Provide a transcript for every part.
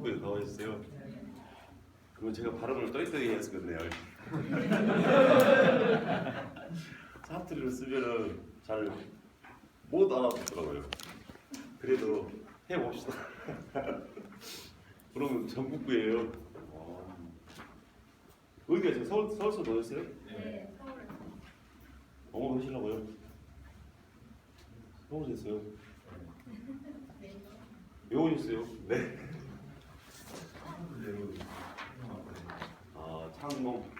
전북구에 나와 있어요. 그러면 제가 발음을 떠이떠이 했었거든요. 사투리를 쓰면은 잘 못 알아듣더라고요. 그래도 해봅시다. 그럼 전북구예요. 어디가 지금 서울서 오셨어요? 네, 서울에서. 어머 하시려고요? 서울 오셨어요? 네. 왜 오셨어요? 네. 아, 창농.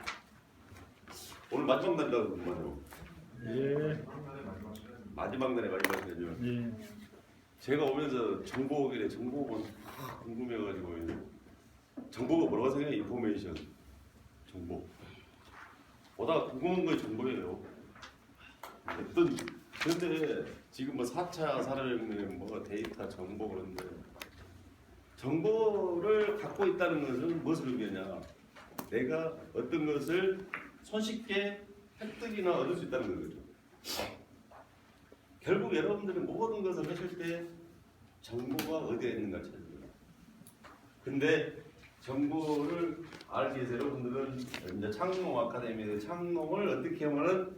오늘 마지막 날이라고 그러더만요. 예. 마지막 날에 마지막 날이요. 예. 제가 오면서 정보국이래. 정보국은 궁금해가지고 정보가 뭐라고 생각해요? 인포메이션. 정보. 보다 궁금한 건 정보예요. 어떤 근데 지금 뭐 4차 산업혁명 뭐 데이터 정보 그런데 정보를 갖고 있다는 것은 무엇을 의미하냐? 내가 어떤 것을 손쉽게 획득이나 얻을 수 있다는 거죠. 결국 여러분들은 모든 것을 하실 때 정보가 어디에 있는가 찾는 거예요. 근데 정보를 알기 위해서 여러분들은 이제 창농 아카데미에서 창농을 어떻게 하면은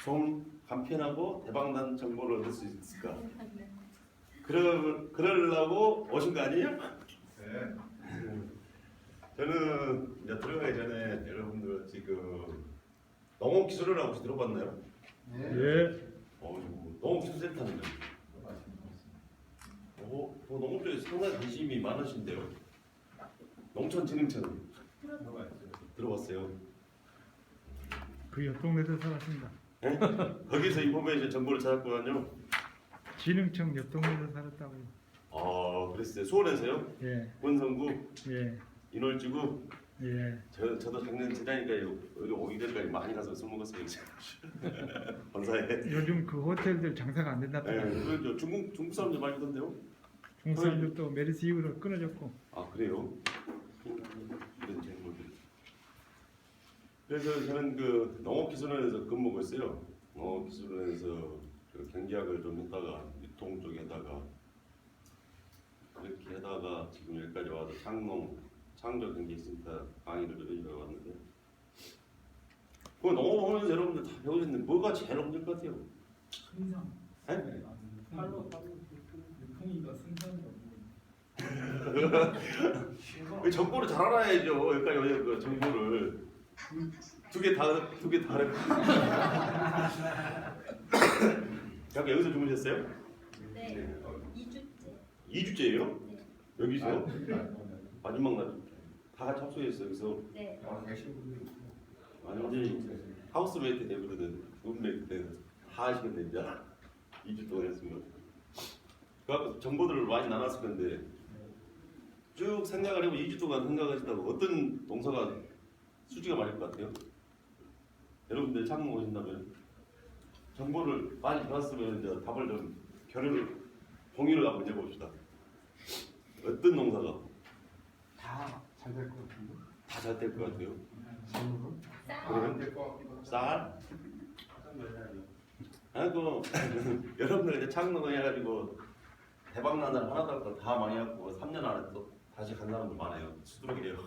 좀 간편하고 대박난 정보를 얻을 수 있을까? 그러려고 오신 거 아니에요? 네. 저는 이제 들어가기 전에 여러분들 지금 농업기술이라고 혹시 들어봤나요? 예. 농업기술센터인데. 농업 쪽에 상당히 관심이 많으신데요. 농촌진흥청 들어봤어요? 그 옆 동네에서 살았습니다. 네? 거기서 인포메이션 정보를 찾았거든요. 진흥청 옆 동네에서 살았다고요. 아, 그랬어요. 수원에서요? 예. 권성구, 예. 인월지구. 예. 저도 작년 지나니까 여기 오기 전까지 많이 가서 술 먹었어요. 본사에. 요즘 그 호텔들 장사가 안 된다더라고요. 네, 그렇죠. 중국 사람들 많이 있던데요? 중국 사람들도 메르스 이후로 끊어졌고. 아, 그래요? 이런 정보들. 그래서 저는 그 농업기술원에서 근무하고 있어요. 농업기술원에서 그 경제학을 좀 했다가 유통 쪽에 하다가 그렇게 하다가 지금 여기까지 와서 창조경제센터 강의를 들으려고 왔는데 그 농업하면서 여러분들 다 배우셨는데 뭐가 제일 힘들 것 같아요? 생산. 네? 팔로 유통이가 생산이라고. 그 정보를 잘 알아야죠. 여기까지 오는 그 정보를 두 개 다. 잠깐 여기서 주무셨어요? 네. 2주째. 2주째예요? 네. 여기서? 마지막 날 다 같이 합숙했어요. 그래서 네. 완전히 하우스메이트 되거든. 룸메이트 되고 다 하시겠네 이제 2주 동안 했으면. 그 정보들을 많이 나눴을 건데 쭉 생각을 해보면 2주 동안 생각하시다고 어떤 동사가 수지가 많을 것 같아요? 여러분들 창문 오신다면 정보를 많이 받았으면 이제 답을 좀 공유를 한번 해봅시다. 어떤 농사가 다 잘 될 것 같은데. 다 잘 될 것 같아요? 전으로? 그래요? 쌀? 아이고 여러분들 이제 창농 해가지고 대박 난 사람 하나도 다 많이 갖고 3년 안에 또 다시 간 사람들 많아요. 수두룩이래요.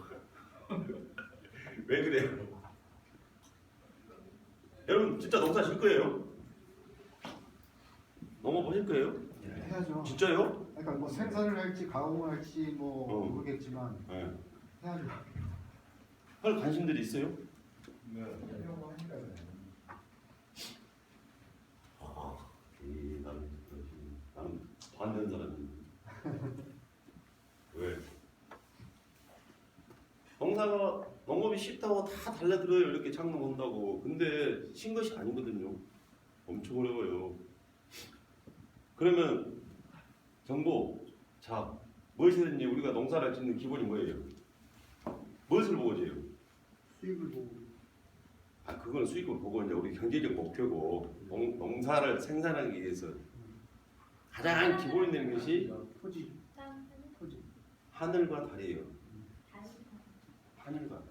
왜 그래요? 여러분 진짜 농사 질 거예요? 농업 하실 거예요? 해야죠. 진짜요? 그러니까 뭐 생산을 할지 가공을 할지 뭐 모르겠지만 네. 해야죠. 할 관심들이 있어요? 나는 반대는 사람인데. 왜? 농업이 쉽다고 다 달려들어요. 이렇게 창농한다고. 근데 신 것이 아니거든요. 엄청 어려워요. 그러면 정보, 자, 무엇이든지 우리가 농사를 짓는 기본이 뭐예요? 무엇을 보고 지어요? 수익을 보고. 아, 그건 수익을 보고 이제 우리 경제적 목표고 농사를 생산하기 위해서 가장 기본이 되는 것이 토지. 토지. 하늘과 달이에요. 하늘과 달.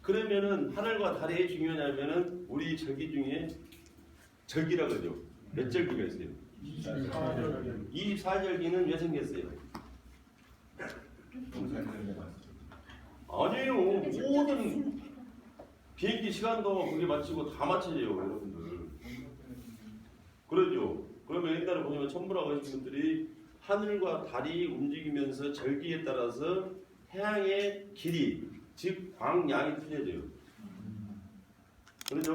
그러면은 하늘과 달이 중요하냐면은 우리 절기 중에 절기라 그러죠. 몇 절기가 있어요? 24절기는 왜 생겼어요? 우리 시간도 그게 마치고 다 마쳐져요, 여러분들. 그러죠. 그러면 옛날에 보면 천부라고 하신 분들이 하늘과 달이 움직이면서 절기에 따라서 태양의 길이, 즉 광양이 틀려져요. 그렇죠?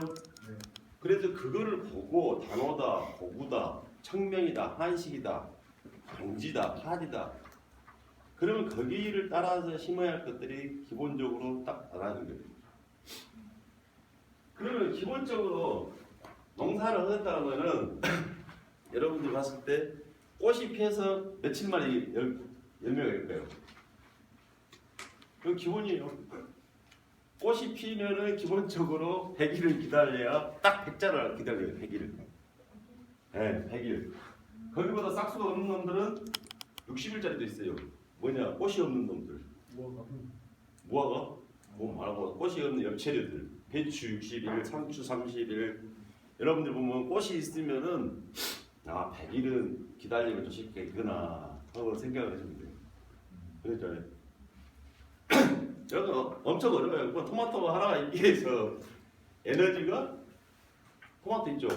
그래서 그거를 보고 단오다, 고구다, 청명이다, 한식이다, 강지다, 파지다. 그러면 거기를 따라서 심어야 할 것들이 기본적으로 딱 나가는 거예요. 그러면 기본적으로 농사를 하겠다 하면은 여러분들 봤을 때 꽃이 피어서 며칠 만에 열매가 될까요? 그건 기본이에요. 꽃이 피면은 기본적으로 100일을 기다려야 딱 100자를 기다려요. 100일을. 네, 100일. 거기보다 싹수가 없는 놈들은 60일짜리도 있어요. 뭐냐? 꽃이 없는 놈들. 무화과? 뭐 말하고 꽃이 없는 엽채류들. 배추 60일, 상추 30일. 여러분들 보면 꽃이 있으면은 100일은 기다리면 좀 쉽겠구나 하고 생각을 하시면 돼요. 그렇잖아요. 여기 엄청 어려워요. 그 토마토 하나 있기위해서 에너지가 토마토 있죠.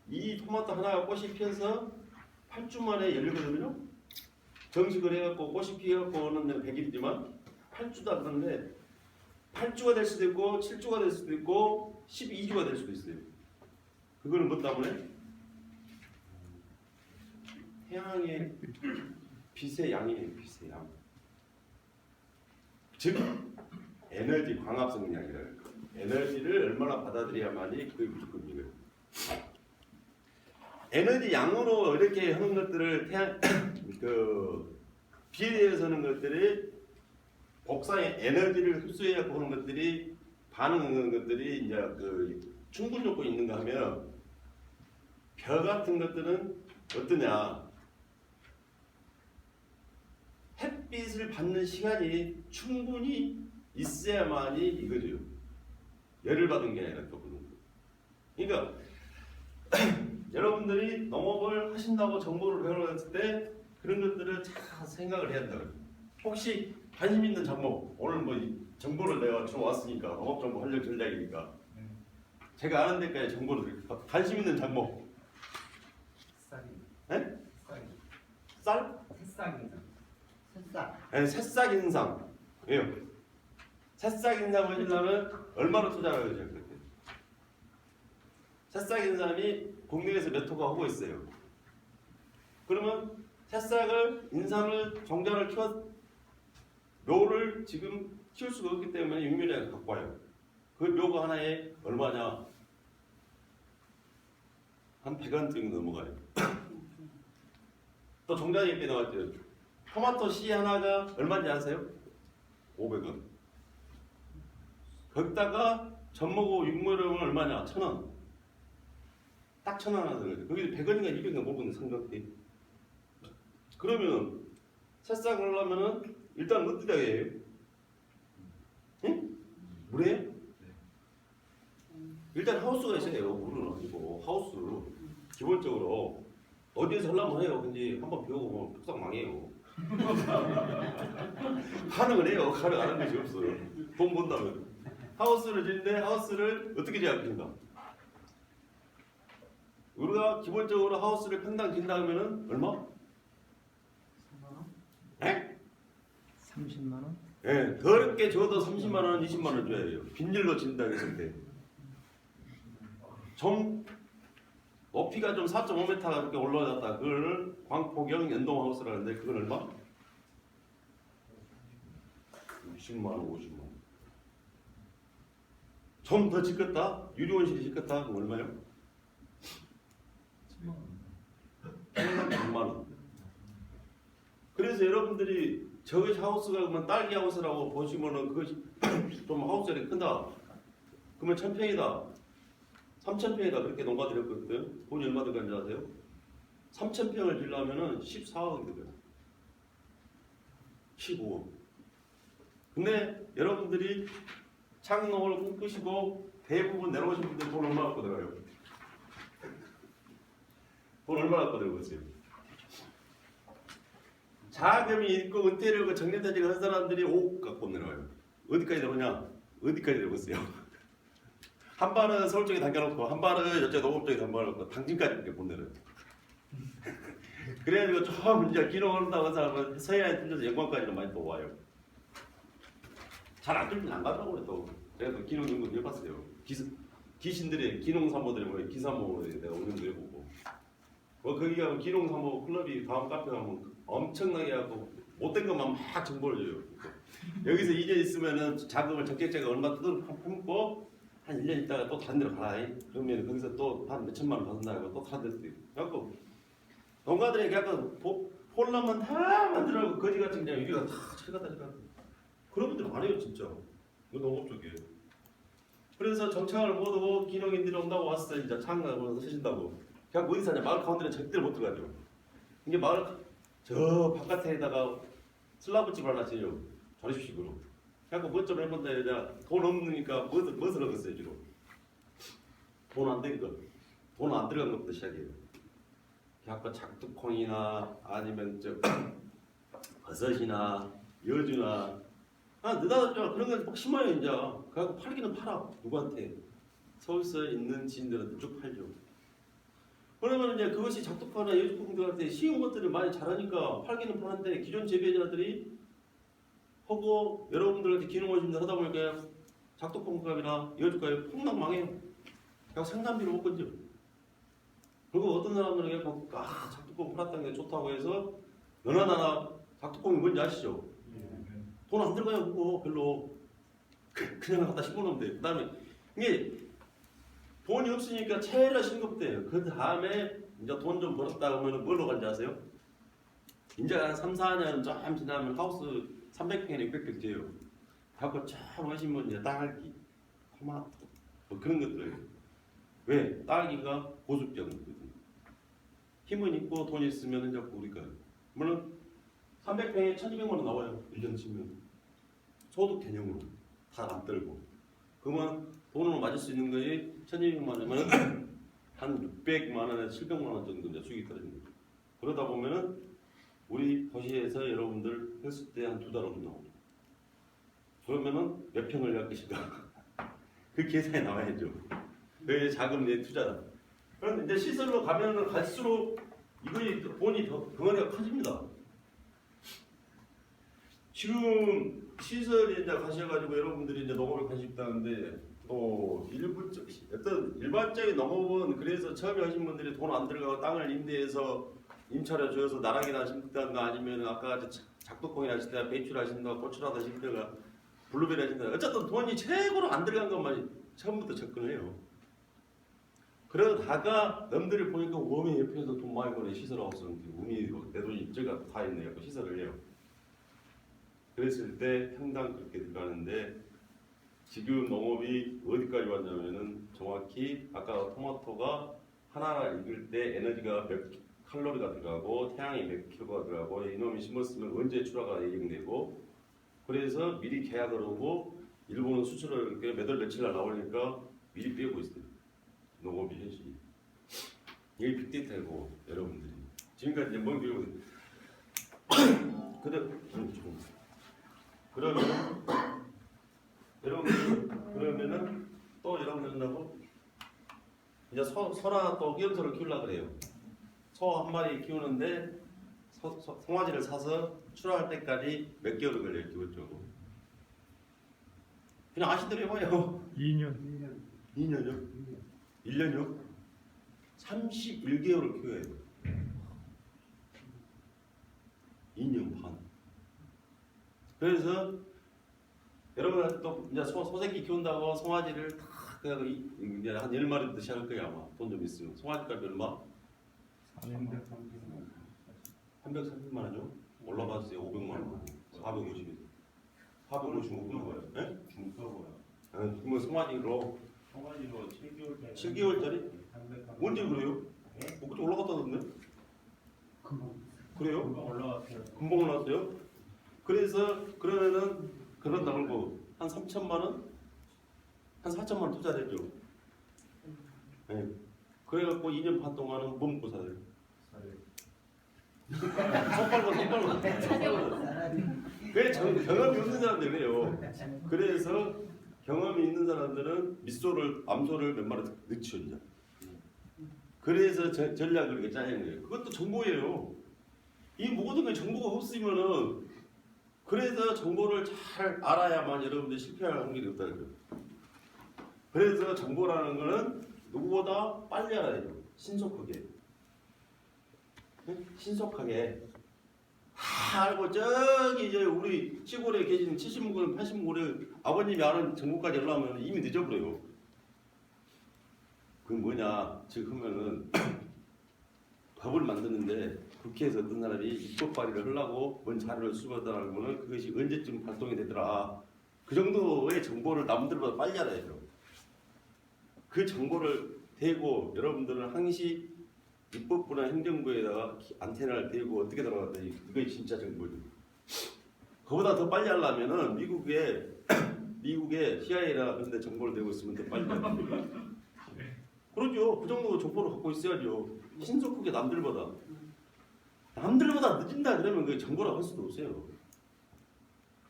이 토마토 하나가 꽃이 피어서 8주 만에 열리거든요. 정식을 해갖고 꽃이 피어갖고 오는 데는 100일이지만 8주도 안 되는데 8주가 될 수도 있고 7주가 될 수도 있고 12주가 될 수도 있어요. 그거는 뭐 때문에? 태양의 빛의 양이에요. 빛의 양. 즉 에너지 광합성량이라는 거. 에너지를 얼마나 받아들여야만이 그게 무조건 이거예요. 에너지 양으로 이렇게 하는 것들을 태양 그 비에 대해서 하는 것들이 복사의 에너지를 흡수해야 하는 것들이 반응하는 것들이 이제 그 충분 요건이 있는가 하면 벼 같은 것들은 어떠냐? 햇빛을 받는 시간이 충분히 있어야만이 이거죠. 열을 받은 게 아니라 또 그런 거. 그러니까 여러분들이 농업을 하신다고 정보를 배우러 갔을 때 그런 것들을 잘 생각을 해야 한다. 혹시 관심 있는 종목, 오늘 뭐 정보를 내가 들어왔으니까 농업 정보 활력 전략이니까 제가 아는 데까지 정보를 드릴게요. 관심 있는 종목. 네? 쌀? 네, 새싹 인상. 왜요? 새싹 인상을 하시려면 얼마로 투자를 하셔야 돼요? 새싹 인삼이 국내에서 몇 호가 하고 있어요. 그러면 새싹을 인삼을 종자를 묘를 지금 키울 수가 없기 때문에 육묘량을 갖고 와요. 그 묘가 하나에 얼마냐? 한 100원 정도 넘어가요. 또 종자에 이렇게 나왔죠. 토마토 씨 하나가 얼마인지 아세요? 500원. 거기다가 젖먹고 육묘량은 얼마냐? 1000원. 딱 1000원 하나 들어요. 거기 100원인가 200원인가 모르겠는데 상관없게. 그러면 새싹을 하려면은 일단 어디다 해요? 응? 물에? 일단 하우스가 있어야 돼요. 물은 아니고 하우스. 기본적으로 어디에서 하려면 해요. 근데 한번 배우고 폭삭 망해요. 가능은 해요. 가능 안 하는 것이 없어요. 돈 번다면. 하우스를 짓는데 하우스를 어떻게 제작합니까? 우리가 기본적으로 하우스를 평당 짓다 하면은 얼마? 3만원? 에? 30만 원? 예, 더럽게 줘도 30만 원, 20만 원 줘야 돼요. 빈일로 진다 했을 때. 좀 높이가 좀 4.5m 이렇게 올라갔다. 그걸 광포경 연동하우스라는데 그건 얼마? 60만 원, 50만 원. 좀 더 짓겠다? 유리원실이 짓겠다? 그럼 얼마요? 100만 원. 그래서 여러분들이 저기 하우스가 그러면 딸기 하우스라고 보시면은 그것이 좀 하우스가 큰다. 그러면 1000평이다. 3000평이다. 그렇게 농가 드렸거든요. 돈이 얼마 들어간지 아세요? 3000평을 지으려면은 14억이 들어요. 15억. 근데 여러분들이 창농을 꿈꾸시고 대부분 내려오신 분들 돈 얼마 갖고 들어가요? 돈 얼마 갖고 들어오세요? 자금이 있고 은퇴를 하고 정년퇴직을 한 사람들이 5억 갖고 내려와요. 어디까지 내려오냐? 어디까지 내려오세요? 한 발은 서울 쪽에 당겨놓고 한 발은 여쪽 농업 쪽에 당겨놓고 당진까지 이렇게 보내요. 그래가지고 좀 이제 기농을 한다고 한 사람은 서해안에 들려서 영광까지는 많이 또 와요. 잘 안 들리면 안 가더라고요 또. 그래도 기농 연구도 해봤어요. 귀신들이 기농사모들이 뭐 기사모 내가 운영도 해보고. 뭐 거기 가면 기농사모 클럽이 다음 카페 가면 엄청나게 하고 못된 것만 막 정보를 줘요. 여기서 2년 있으면은 자금을 적격자가 얼마 뜯어품고 한 1년 있다가 또 다른 데로 가라. 그러면 거기서 또 한 몇천만 원 받는다고 또 다른 데로 그래갖고 농가들이 약간 폴라만 다 만들어갖고 거지같이 그냥 여기가 다 철가다 그런 분들 많아요 진짜. 그 농업 쪽에. 그래서 정착을 못하고 기농인들이 온다고 왔어 이제 창가로 쓰신다고. 그냥 어디 사냐 마을 가운데는 절대로 못 들어가죠. 이게 마을 저 바깥에다가 슬라브 집을 하나 지어요. 조립식으로. 그래갖고 뭐좀 해본다 이러자 돈 없으니까 무엇을 하겠어요 지금. 돈 안 된 거. 돈 안 들어간 것부터 시작해요. 그래갖고 작두콩이나 아니면 저 버섯이나 여주나 느닷없죠. 그런 걸 막 심어요 이제. 그래갖고 팔기는 팔아. 누구한테? 서울서 있는 지인들한테 쭉 팔죠. 그러면 이제 그것이 작두파나 여주콩들한테 쉬운 것들을 많이 잘하니까 팔기는 파는데 기존 재배자들이 하고 여러분들한테 기농하시면서 하다 보니까 작두콩값이나 여주값이 폭락 망해요. 그냥 생산비로 못 건져. 그리고 어떤 사람들은 그냥 작두콩 팔았다는 게 좋다고 해서 너나 나나 작두콩이 뭔지 아시죠? 돈 안 들어가요 그거 별로. 그냥 갖다 심어놓으면 돼요. 그 다음에 이게 돈이 없으니까 채라 싱겁대요. 그 다음에 이제 돈 좀 벌었다 하면 뭘로 간지 아세요? 이제 한 3, 4년 좀 지나면 하우스 300평에 600평 돼요. 갖고 참 하시면 이제 딸기, 토마토 뭐 그런 것들이에요. 왜? 딸기가 고수병이거든요. 힘은 있고 돈이 있으면 자꾸 우리가 물론 300평에 1200만 원 나와요. 1년 치면 소득 개념으로 다 안 떨고 그러면 돈으로 맞을 수 있는 거에 1200만 원이면 한 600만 원에서 700만 원 정도 이제 수익이 떨어지는 거죠. 그러다 보면은 우리 도시에서 여러분들 했을 때 한 2달 정도 나옵니다. 그러면은 몇 평을 할 것인가? 그 계산이 나와야죠. 그 자금 내 투자다. 그런데 이제 시설로 가면은 갈수록 이거이 돈이 더 덩어리가 커집니다. 지금 시설에 이제 가셔가지고 여러분들이 이제 농업에 관심 있다는데 또 어떤 일반적인 농업은 그래서 처음에 하신 분들이 돈 안 들어가고 땅을 임대해서 임차료 줘서 나락이나 심다가 아니면 아까 작두콩이 하시다가 배추를 하신다가 고추를 하신다가 블루베리 하신다가 어쨌든 돈이 최고로 안 들어간 것만 처음부터 접근해요. 그러다가 남들이 보니까 웜이 옆에서 돈 많이 버는 시설하우스는 웜이 내 돈이 제가 다 있네요. 시설을 해요. 그랬을 때 평당 그렇게 들어가는데 지금 농업이 어디까지 왔냐면은 정확히 아까 토마토가 하나 익을 때 에너지가 몇 칼로리가 들어가고 태양이 몇 킬로가 들어가고 이놈이 심었으면 언제 출하가 예정되고 그래서 미리 계약을 하고 일본은 수출을 몇 월 며칠 날 나오니까 미리 빼고 있어요. 농업이 현실이. 이게 빅데이터고 여러분들이 지금까지 이제 뭔 기록은 그러면 여러분들 그러면은 또 여러분들하고 이제 소나 또 끼엄소를 키우려고 그래요. 소 한 마리 키우는데 송아지를 사서 출하할 때까지 몇 개월을 걸려요 기본적으로. 그냥 아시대로 해봐요. 2년. 2년요? 1년요? 31개월을 키워야 돼요. 2년 반. 그래서 여러분한테 또 이제 소새끼 키운다고 송아지를 다 그냥 이제 한 10마리부터 시작할 거예요 아마 돈 좀 있으면. 송아지 값이 얼마? 330만 원이요? 올라갔어요. 500만 원. 450. 455만 원. 예? 중서고요. 뭐 송아지로 송아지로 7개월짜리. 7개월짜리? 언제 그래요? 그때 올라갔다던데? 그래요? 금방 올라왔어요. 금방 올랐어요? 그래서 그러면은 그런다 말고 한 3천만 원? 한 4천만 원 투자를 했죠. 네. 그래갖고 2년 반 동안은 뭐 먹고 살아요? 손빨고 그래 경험이 없는 사람들 그래요. 그래서 경험이 있는 사람들은 암소를 몇 마리 넣죠 이제. 그래서 전략을 이렇게 짜는 거예요. 그것도 정보예요. 이 모든 게 정보가 없으면은 그래서 정보를 잘 알아야만 여러분들이 실패할 확률이 없다는 거예요. 그래서 정보라는 거는 누구보다 빨리 알아야 돼요. 신속하게. 신속하게. 다 알고 저기 이제 우리 시골에 계신 70분, 80분 아버님이 아는 정보까지 올라오면 이미 늦어버려요. 그건 뭐냐? 즉 하면은 법을 만드는데 국회에서 어떤 사람이 입법 발의를 하려고 뭔 자료를 수집하다는 거는 그것이 언제쯤 발동이 되더라. 그 정도의 정보를 남들보다 빨리 알아야 돼요. 그 정보를 대고 여러분들은 항시 입법부나 행정부에다가 안테나를 대고 어떻게 돌아갔다. 이거 진짜 정보죠. 그보다 더 빨리 하려면은 미국의 CIA나 그런 데 정보를 대고 있으면 더 빨리 해요. 그러죠. 그 정도 정보를 갖고 있어야죠. 신속하게 남들보다 늦은다 그러면 그 정보라고 할 수도 없어요.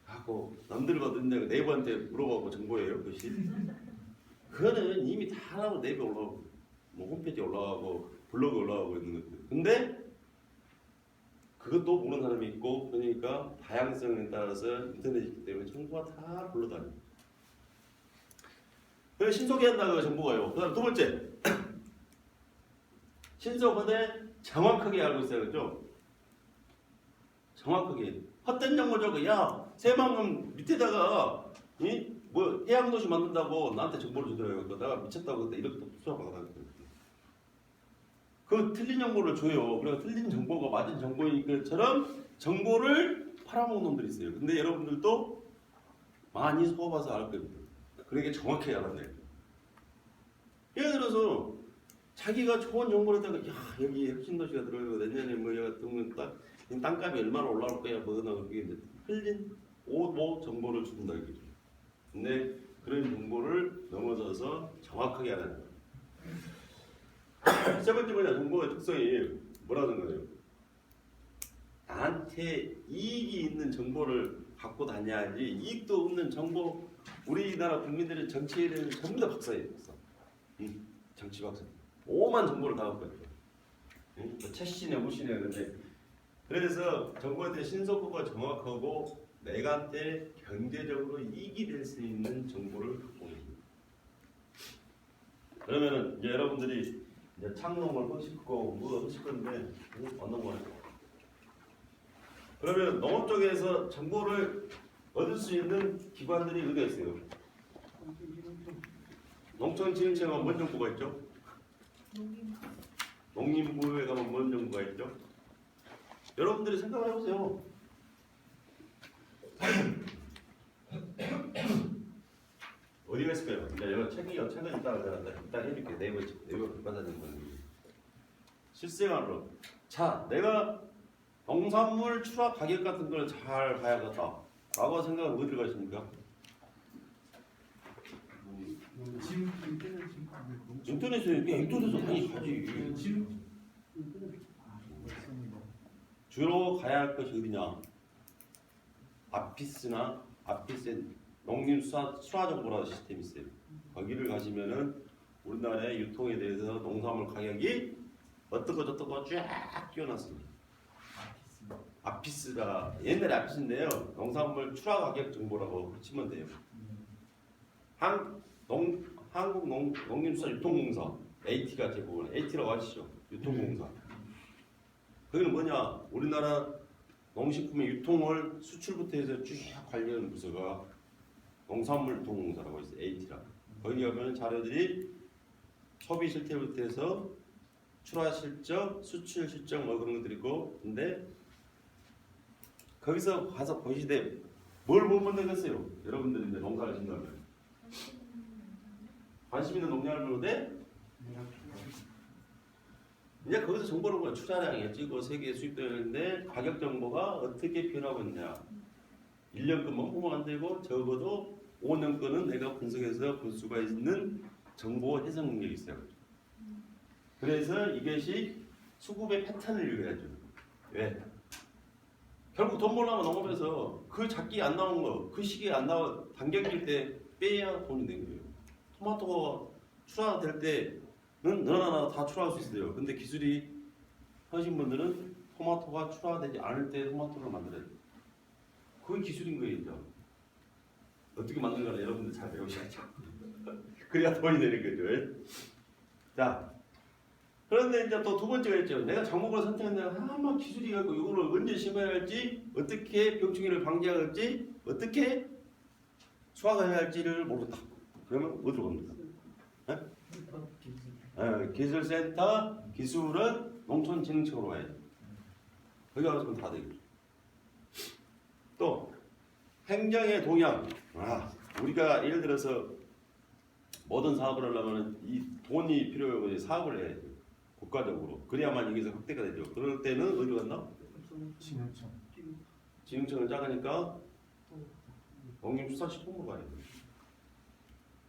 하고 남들보다 늦는다고 네이버한테 물어보고 정보예요 그것이? 그거는 이미 다 하고 네이버에 올라오고 뭐 홈페이지에 올라가고 블로그에 올라가고 있는 것들. 근데 그것도 모르는 사람이 있고 그러니까 다양성에 따라서 인터넷이 있기 때문에 정보가 다 굴러다녀요. 그래서 신속해야 한다고 정보가요. 그 다음 두 번째 신속하되 정확하게 알고 있어야 그죠? 정확하게 헛된 정보죠. 야 새만금 밑에다가 뭐 해양도시 만든다고 나한테 정보를 줘요. 내가 미쳤다고 그때 이렇게 수사받아가지고 그 틀린 정보를 줘요. 그리고 틀린 정보가 맞은 정보이니까처럼 정보를 팔아먹는 놈들이 있어요. 근데 여러분들도 많이 속아봐서 알 겁니다. 그러니까 정확히 알아야 돼요. 예를 들어서 자기가 좋은 정보를 다가 야 여기 혁신도시가 들어가고 내년에 뭐 여기 땅값이 얼마나 올라올 거야 뭐나 그게 이제 틀린 오보 정보를 준다 이거죠. 근데 그런 정보를 넘어서서 정확하게 알아야 돼요. 세 번째 뭐냐 정보의 특성이 뭐라는 거예요? 나한테 이익이 있는 정보를 갖고 다녀야지 이익도 없는 정보 우리나라 국민들의 정치에 대해서 전부 다 박사예요. 박사. 정치 박사. 오만 정보를 다 갖고 있어요. 최신의 무신의 근데 그래서 정보에 대해 신속하고 정확하고 내가한테 경제적으로 이익이 될 수 있는 정보를 갖고 있습니다. 그러면은 이제 여러분들이 이제 창농을 하시고 뭐 하실 건데 어떤 거예요? 그러면 농업 쪽에서 정보를 얻을 수 있는 기관들이 어디가 있어요? 농촌진흥청에 가면 뭔 정보가 있죠? 농림부에 가면 뭔 정보가 있죠? 여러분들이 생각을 해보세요. 어디가 있을까요? 여러 책은 이따 해줄게. 네이버 받아낸 거는 실생활로. 자, 내가 농산물 출하 가격 같은 걸 잘 봐야겠다라고 생각은 어디를 가십니까? 인터넷에서 당연히 가지. 주로 가야 할 것이 어디냐? 아피스의 농림수화정보라는 시스템이 있어요. 거기를 가시면은 우리나라의 유통에 대해서 농산물 가격이 어떻고 저떻고 쫙 끼워놨습니다. 아피스가 옛날에 아피스인데요. 농산물 출하 가격 정보라고 치면 돼요. 한국농림수산유통공사 AT가 제보는 AT라고 하시죠. 유통공사. 거기는 뭐냐? 우리나라 농식품의 유통을 수출부터 해서 쭉 관리하는 부서가 농산물 유통공사라고 있어요. AT라. 거기 가면 자료들이 소비 실태부터 해서 출하 실적, 수출 실적 뭐 그런 것들이 있고, 근데 거기서 가서 보시되 뭘 보면 되겠어요? 여러분들이 이제 농사를 짓는다면 관심 있는 농량을 보는데 이제 거기서 정보를 보면 추자량이 찍고 세계 수입되는데 가격 정보가 어떻게 변하고 있냐. 1년권만 보면 안 되고 적어도 5년권은 내가 분석해서 볼 수가 있는 정보 해석 능력이 있어요. 그래서 이것이 수급의 패턴을 읽어야죠. 왜? 결국 돈 벌려면 농업에서 그 작기 안 나온 거, 그 시기에 안 나와 단격일 때 빼야 돈이 된 거예요. 토마토가 출하될 때는 너나 다 출하할 수 있어요. 근데 기술이 하신 분들은 토마토가 출하되지 않을 때 토마토를 만들어야 돼요. 그게 기술인 거예요, 이제. 어떻게 만드는가 여러분들 잘 배우셔야죠. 그래야 돈이 되는 거죠. 자, 그런데 이제 또 두 번째가 있죠. 내가 작목을 선택했는데 한번 기술이 갖고 이거를 언제 심어야 할지, 어떻게 병충해를 방지할지, 어떻게 수확해야 할지를 모른다. 그러면 어디로 갑니까? 기술센터, 기술은 농촌진흥청으로 가야 돼. 거기 가서 다 되겠죠. 또 행정의 동향. 우리가 예를 들어서 모든 사업을 하려면 이 돈이 필요하고 사업을 해야 돼요. 국가적으로. 그래야만 여기서 확대가 되죠. 그럴 때는 어디로 간다? 진흥청. 진흥청은 작으니까 농림수산식품부로 가야 돼요.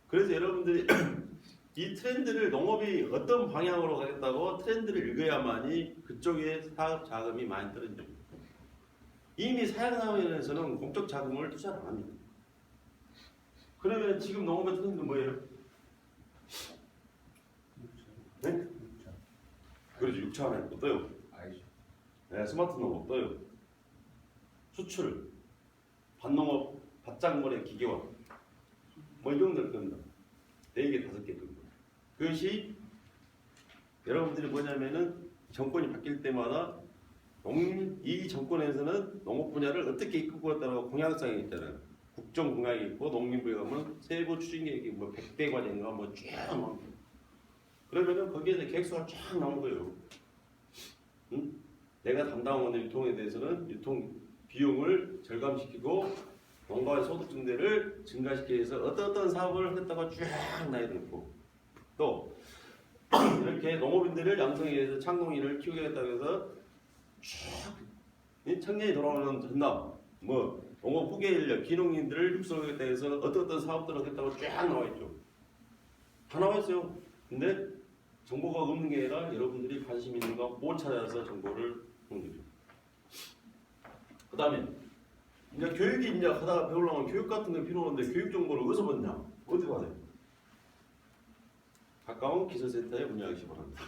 그래서 여러분들이 이 트렌드를 농업이 어떤 방향으로 가겠다고 트렌드를 읽어야만이 그쪽에 사업 자금이 많이 떨어집니다. 이미 사양사회에서는 공적 자금을 투자를 안 합니다. 그러면 지금 농업의 트렌드는 뭐예요? 네? 그렇죠. 6차원에 떠요. 네, 스마트 농업 떠요. 수출, 밭농업, 밭작물의 기계화, 뭐 이 정도일 겁니다. 4개, 5개 겁니다. 그것이 여러분들이 뭐냐면은 정권이 바뀔 때마다 이 정권에서는 농업 분야를 어떻게 이끌고 갔다고 공약성이 있잖아요. 국정 공약이 있고 농림부에 가면 세부 추진 계획이 뭐 100대 과제인가 뭐쭉 나옵니다. 그러면은 거기에서 계획서가 쫙 나온 거예요. 응? 내가 담당하는 유통에 대해서는 유통 비용을 절감시키고 농가의 소득 증대를 증가시키기 위해서 어떤 사업을 하겠다고 쫙 나열해 놓고 또 이렇게 농업인들을 양성하기 위해서 창농인을 키우겠다고 해서 쭉 청년이 돌아오는 전남 뭐 농업 후계 인력 기농인들을 육성하겠다고 해서 어떤 사업들을 하겠다고 쫙 나와 있죠. 다 나와 있어요. 근데 정보가 없는 게 아니라 여러분들이 관심 있는 거 못 찾아서 정보를 보는 거죠. 그 다음에 이제 교육이 이제 하다가 배우려면 교육 같은 게 필요한데 교육 정보를 어디서 받냐? 어디 받아요? 가까운 기술센터에 문의하시기 바랍니다.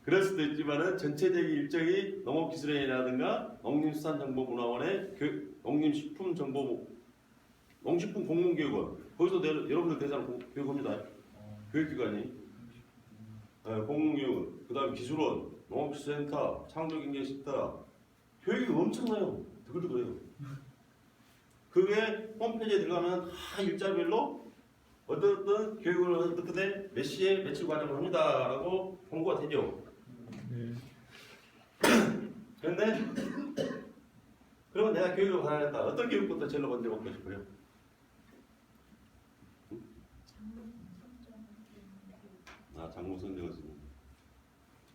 그럴 수도 있지만은 전체적인 일정이 농업기술원이라든가 농림수산정보문화원의 농식품공문교육원 거기서 여러분들 대상 교육합니다. 교육기관이 공문교육원, 그 다음에 기술원, 농업기술센터, 창조경제식당 교육이 엄청나요. 드글드글해요. 그게 홈페이지에 들어가면 다 일자별로 어떤 교육을 어떻게 몇 시에 며칠 과정을 합니다라고 공고가 되죠. 그런데 그러면 내가 교육을 받아야겠다. 어떤 교육부터 제일 먼저 받고 싶어요? 장목 선정을 쓰는.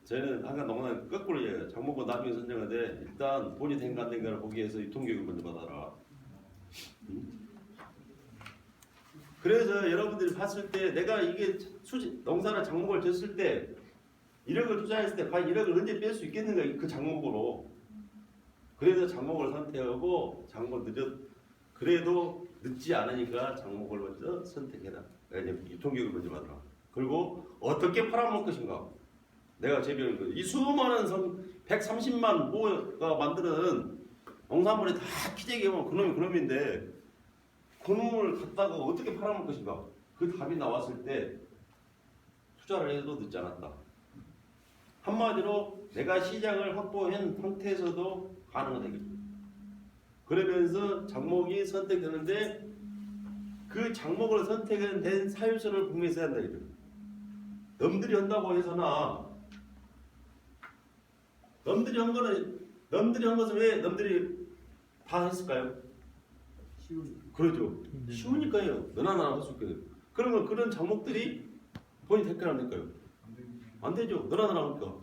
저는 항상 농담 거꾸로 얘기해요. 장목은 나중에 선정하되 일단 돈이 된가 안 된가를 보기 위해서 유통교육을 먼저 받아라. 그래서 여러분들이 봤을 때 내가 이게 농사나 장목을 졌을 때 1억을 투자했을 때 과연 1억을 언제 뺄 수 있겠는가 그 장목으로. 그래서 장목을 선택하고 그래도 늦지 않으니까 장목을 먼저 선택해라. 유통교육을 먼저 받아라. 그리고 어떻게 팔아먹을 것인가. 내가 재배하는 거예요. 이 수많은 130만 모가 만드는 농산물이 다 키재기 보면 그놈인데 그놈을 갖다가 어떻게 팔아먹을 것인가. 그 답이 나왔을 때 투자를 해도 늦지 않았다. 한마디로 내가 시장을 확보한 상태에서도 가능은 되겠죠. 그러면서 장목이 선택되는데 그 장목을 선택된 사유서를 분명히 써야 한다. 남들이 한다고 해서나 남들이 한 것은 왜 남들이 다 했을까요? 그러죠. 쉬우니까요. 너나 나나 할 수 있거든요. 그러면 그런 장목들이 돈이 될까요? 안 될까요? 안 되죠. 너나 나나 하니까.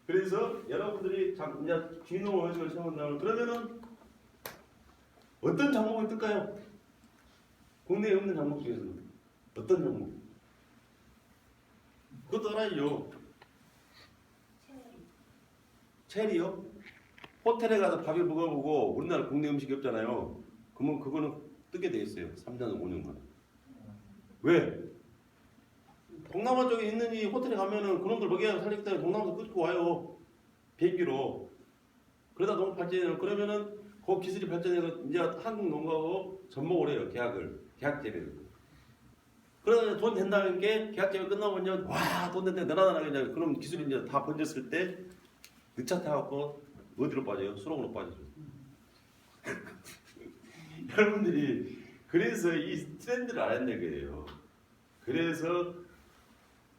그래서 여러분들이 이제 귀농 의식을 세운다면 그러면은 어떤 장목이 뜰까요? 국내에 없는 장목 중에서는 어떤 장목? 그것도 알아야죠. 체리요? 호텔에 가서 밥을 먹어보고 우리나라 국내 음식이 없잖아요. 그러면 그거는 뜨게 돼 있어요. 3년, 5년간. 왜? 동남아 쪽에 있는 이 호텔에 가면은 그놈들 먹여야 살기 때문에 동남아에서 끊고 와요. 비행기로. 그러다 너무 발전해요. 그러면은 그 기술이 발전해서 이제 한국 농가하고 접목을 해요. 계약 재배를. 그러다 돈 된다는 게 계약 재배 끝나면요. 와, 돈 된다. 늘어나게 그냥 그럼 기술이 이제 다 번졌을 때 늦차 타갖고 어디로 빠져요? 수렁으로 빠지죠. 여러분들이 그래서 이 트렌드를 알아야 되는 거예요. 그래서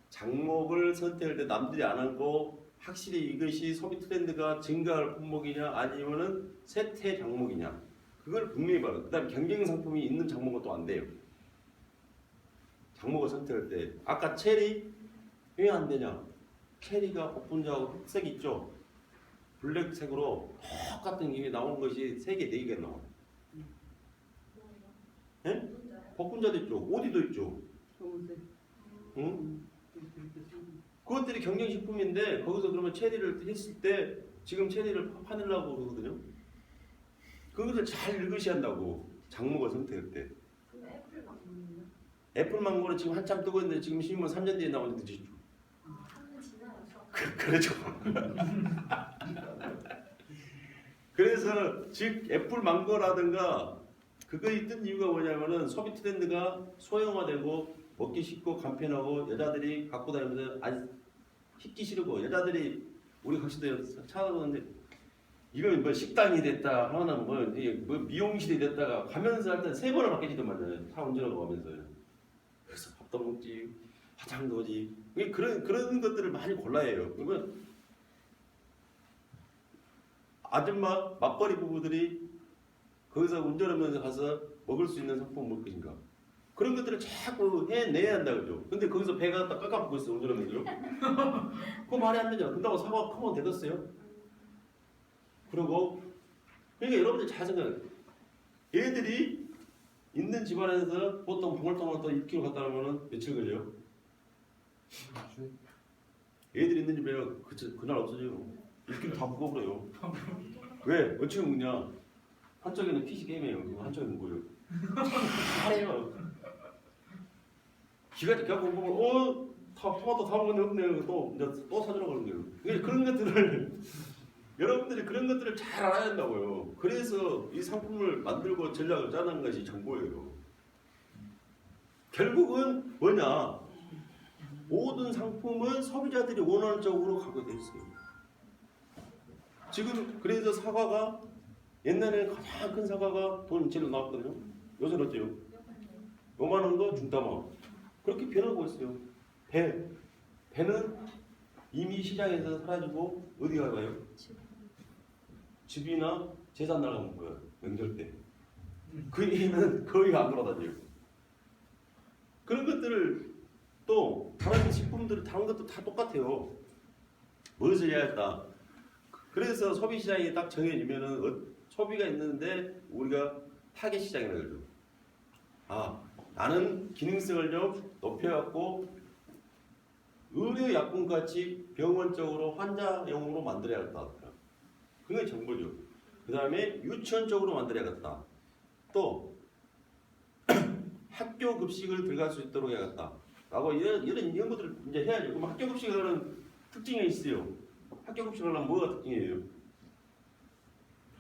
장목을 선택할 때 남들이 안 하고 확실히 이것이 소비 트렌드가 증가할 품목이냐 아니면은 쇠퇴 장목이냐 그걸 분명히 봐요. 그다음에 경쟁 상품이 있는 장목은 또 안 돼요. 장목을 선택할 때 아까 체리 왜 안 되냐? 체리가 복분자하고 흑색 있죠? 블랙색으로 똑같은 게 나온 것이 3개, 4개가 나와요. 예? 복분자도 있죠. 오디도 있죠. 응? 그것들이 경쟁식품인데 거기서 그러면 체리를 했을 때 지금 체리를 파내려고 그러거든요. 그것을 잘 읽으셔야 한다고 장목을 선택할 때. 그럼 애플 망고는요? 애플 망고는 지금 한참 뜨고 있는데 지금 심으면 3년 뒤에 나오는데 늦죠. 3년 지나서. 그렇죠. 그래서 즉 애플 망고라든가 그거에 뜬 이유가 뭐냐면은 소비 트렌드가 소형화되고 먹기 쉽고 간편하고 여자들이 갖고 다니면서 안 씻기 싫고 여자들이 우리 거기서도 찾아보는데 이건 뭐 식당이 됐다 하면 뭐 미용실이 됐다가 가면서 할 때 3번을 바뀌지더만요. 차 운전하고 가면서요. 그래서 밥도 먹지 화장도 하지 그런 것들을 많이 골라야 해요. 그러면 아줌마 맞벌이 부부들이 거기서 운전하면서 가서 먹을 수 있는 상품 뭘 것인가? 그런 것들을 자꾸 해내야 한다 그죠? 근데 거기서 배가 딱 깎아먹고 있어 운전하면서요? 그거 말이 안 되잖아. 그렇다고 사과 크면 되겠어요? 그리고 그러니까 여러분들 잘 생각해요. 얘들이 있는 집안에서 보통 방울토마토 1kg 갖다 놓으면 며칠 걸려요? 얘들이 있는 집에는 그날 없어져요. 1kg 다 먹어버려요. 왜? 어찌 먹냐? 한쪽에는 PC 게임이에요. 한쪽에는 뭐예요? 잘해요. 기가 갖고 보면 토마토 다 먹었네 없네 또 사주라고 하는 거예요. 그러니까 그런 것들을 여러분들이 그런 것들을 잘 알아야 한다고요. 그래서 이 상품을 만들고 전략을 짜는 것이 정보예요. 결국은 뭐냐? 모든 상품은 소비자들이 원하는 쪽으로 가게 돼 있어요. 지금 그래서 사과가 옛날에는 가장 큰 사과가 돈 제일 나왔거든요. 요새는 어때요? 요만한 거 중담아. 그렇게 변하고 있어요. 배는 이미 시장에서 사라지고 어디 가요? 집이나 재산 나가는 거야. 명절 때. 그 이해는 거의 안 돌아다녀요. 그런 것들을 또 다른 식품들 다른 것도 다 똑같아요. 무엇을 해야 했다. 그래서 소비 시장이 딱 정해지면은 소비가 있는데 우리가 타겟 시장이라고 그러죠. 나는 기능성을 좀 높여갖고 의료약품같이 병원적으로 환자용으로 만들어야겠다. 그게 정보죠. 그 다음에 유치원적으로 만들어야겠다. 또 학교 급식을 들어갈 수 있도록 해야겠다. 라고 이런 것들을 이제 해야죠. 그럼 학교 급식은 특징이 있어요. 학교 급식을 하려면 뭐가 특징이에요?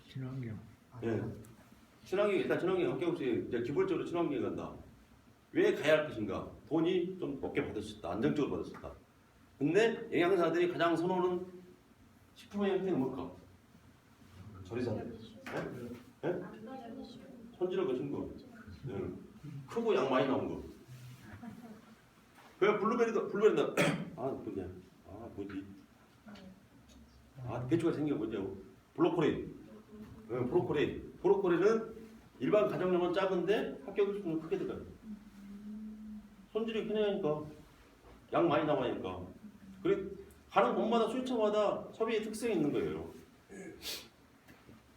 친환경. 예. 친환경 일단 친환경 학교 급식 이제 기본적으로 친환경에 간다. 왜 가야 할 것인가? 돈이 좀 높게 받을 수 있다. 안정적으로 받을 수 있다. 근데 영양사들이 가장 선호하는 식품의 형태는 뭘까? 조리사들. 예? 손질한 거 준 거. 예. 크고 양 많이 나온 거. 그 블루베리도 뭐냐? 뭐지? 배추가 생긴 게 뭐냐고? 브로콜리. 브로콜리는 일반 가정용은 작은데 학교 급식은 크게 들어가요. 손질이 편하니까 양 많이 나와니까. 그래 가는 곳마다 출처마다 소비의 특성이 있는 거예요.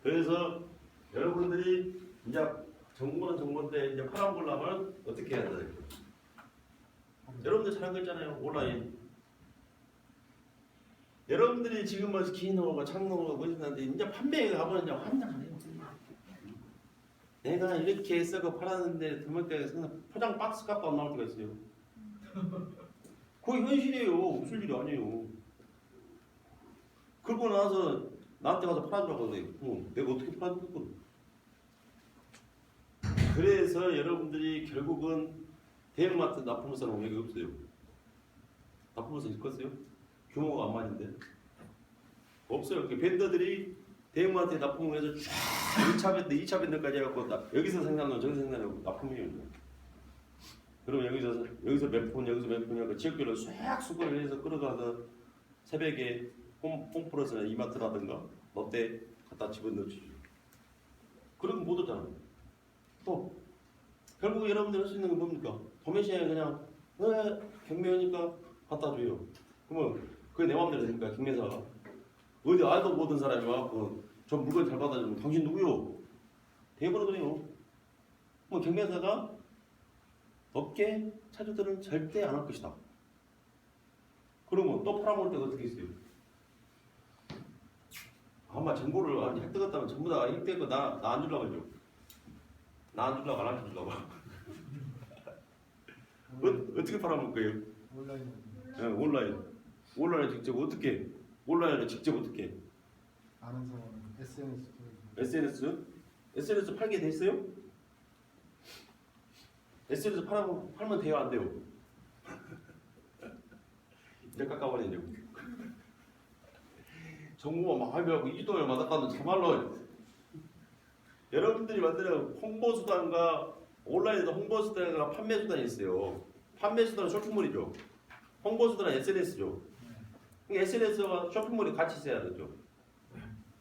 그래서 여러분들이 이제 정보는 정보인데 이제 파란 걸라면 어떻게 해야 돼요? 여러분들 잘한 거 있잖아요. 온라인. 여러분들이 지금 뭐 기노가 창노가 뭐 있는데 이제 판매가 가면 이제 환장해요. 내가 이렇게 썩어 팔았는데 드물게 포장 박스 값도 안 나올 때가 있어요. 그게 현실이에요. 없을 일이 아니에요. 그러고 나서 나한테 가서 팔아주라고 그래. 내가 어떻게 팔아줄까? 그래서 여러분들이 결국은 대형마트 납품사는 여기 없어요. 납품사 있겠어요? 규모가 안 맞는데 없어요. 그 벤더들이 대형마트에 납품을 해서 쫙 1차 밴드, 2차 밴드까지 해갖고 여기서 생산하고 저기서 생산하고 납품이에요. 그럼 여기서 몇 푼, 여기서 몇 푼 하고 지역별로 쫙 수거를 해서 끌어가서 새벽에 홈플러스나 이마트라든가 롯데 갖다 집어넣어주죠. 그러면 못 오잖아요. 또 결국 여러분들 할 수 있는 건 뭡니까? 도매시장에 그냥 경매하니까 갖다 줘요. 그러면 그게 내 마음대로 됩니까? 경매사가 어디 알도 모든 사람이 와갖고 저 물건 잘 받아주면 당신 누구요? 대버리거든요. 뭐 경매사가 업계 차주들은 절대 안 할 것이다. 그러면 또 팔아먹을 때가 어떻게 있어요? 아마 정보를 획득했다면 전부 다 획득했고 나 안 주려고 하죠. 나 안 주려고 안 주려고. 어떻게 팔아먹을 거예요? 온라인. 네, 온라인에 직접 어떻게? 온라인에 직접 어떻게? 아는 사람은 SNS? SNS 팔게 돼 있어요? SNS 팔면 돼요, 안 돼요? 이제 깎아버리냐고. 정보가 막 하고 이동을 맞았다는 참말로 여러분들이 만드는 홍보수단과 온라인에서 홍보수단과 판매수단이 있어요. 판매수단은 쇼핑몰이죠. 홍보수단은 SNS죠. SNS와 쇼핑몰이 같이 있어야 되죠.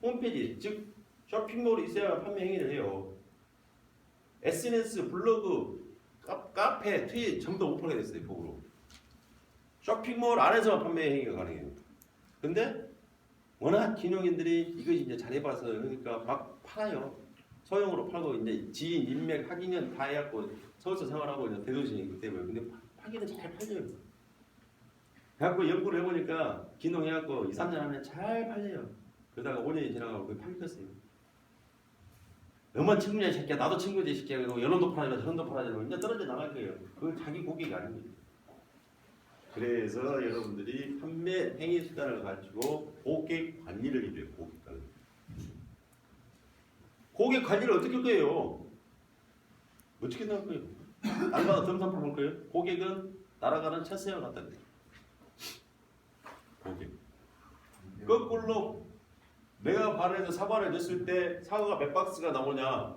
홈페이지, 즉 쇼핑몰이 있어야 판매 행위를 해요. SNS, 블로그, 카페, 트윗 전부 다 오픈하게 됐어요. 복으로. 쇼핑몰 안에서만 판매 행위가 가능해요. 근데 워낙 기능인들이 이것이 이제 잘해봐서 그러니까 막 팔아요. 소형으로 팔고 이제 지인, 인맥, 학인연 다 해갖고 서울서 생활하고 이제 대도시이기 때문에 근데 팔기는 잘 팔려요. 그래갖고 연구를 해보니까 기능 해갖고 2, 3년 하면 잘 팔려요. 그러다가 5년이 지나가고 그게 팔렸어요. 너만 친구냐 이 새끼야. 나도 친구지 이 새끼야. 그리고 연원도 팔아야 돼. 저런도 팔아야 돼. 이제 떨어져 나갈 거예요. 그건 자기 고객이 아닙니다. 그래서 여러분들이 판매 행위 수단을 가지고 고객 관리를 해줘요. 고객 관리. 고객 관리를 어떻게 할 거예요? 어떻게 나갈 거예요? 날마다 점선 팔을 거예요? 고객은 날아가는 철새와 같다. 고객. 거꾸로 내가 발에서 사과를 냈을 때 사과가 몇 박스가 나오냐?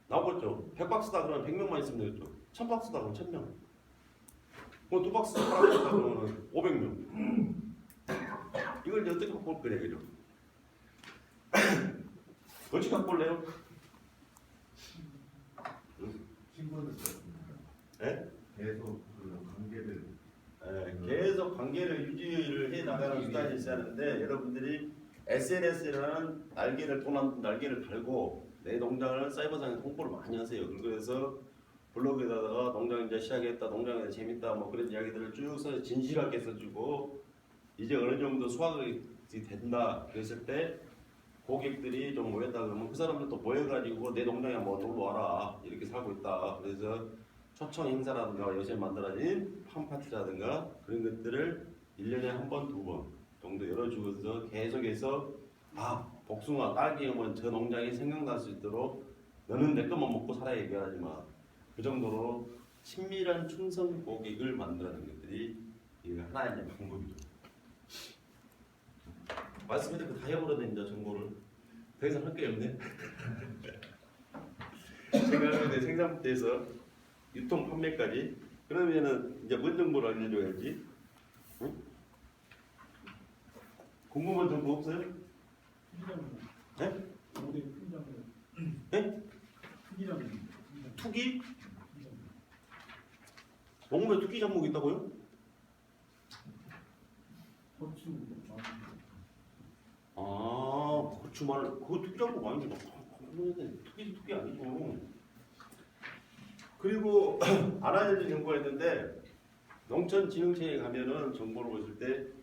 나오겠죠. 100박스다 그러면 100명만 있으면 되겠죠. 1000박스다 그러면 1000명. 뭐 2박스 팔았다 그러면 500명. 이걸 이제 어떻게 바꿀 거냐, 그죠? 어떻게 바꿀래요? 친구는 그렇습니다. 예? 계속 그 관계를 계속 관계를 유지를 해 나가는 수단이 있어야 하는데 여러분들이 SNS라는 날개를 도난 날개를 달고 내 농장을 사이버상에 홍보를 많이 하세요. 그래서 블로그에다가 농장 이제 시작했다, 농장에 재밌다 뭐 그런 이야기들을 쭉 써서 진실하게 써주고 이제 어느 정도 수확이 된다 그랬을 때 고객들이 좀 모였다 그러면 그 사람들도 모여가지고 내 농장에 뭐 놀러 와라 이렇게 살고 있다. 그래서 초청 행사라든가 요새 만들어진 팜파티라든가 그런 것들을 1년에 한 번, 두 번 정도 열어주면서 계속해서 복숭아, 딸기 오면 저 농장이 생각날 수 있도록 너는 내 것만 먹고 살아야 얘기하지 마. 그 정도로 친밀한 충성 고객을 만들어내는 것들이 이게 하나의 방법이죠. 말씀드린 거다 해버렸네 이제 정보를. 더 이상 할 게 없네. 제가 생산부터해서 유통 판매까지 그러면은 이제 뭔 정보를 알려줘야지? 응? 궁금한 정보 없어요? 네? 네? 투기? 농업에 투기 종목이 있다고요? 고추 말 그거 투기 종목 아니죠? 투기 아니고. 그리고 알아야 정보가 있는데 농촌진흥청에 가면은 정보를 보실 때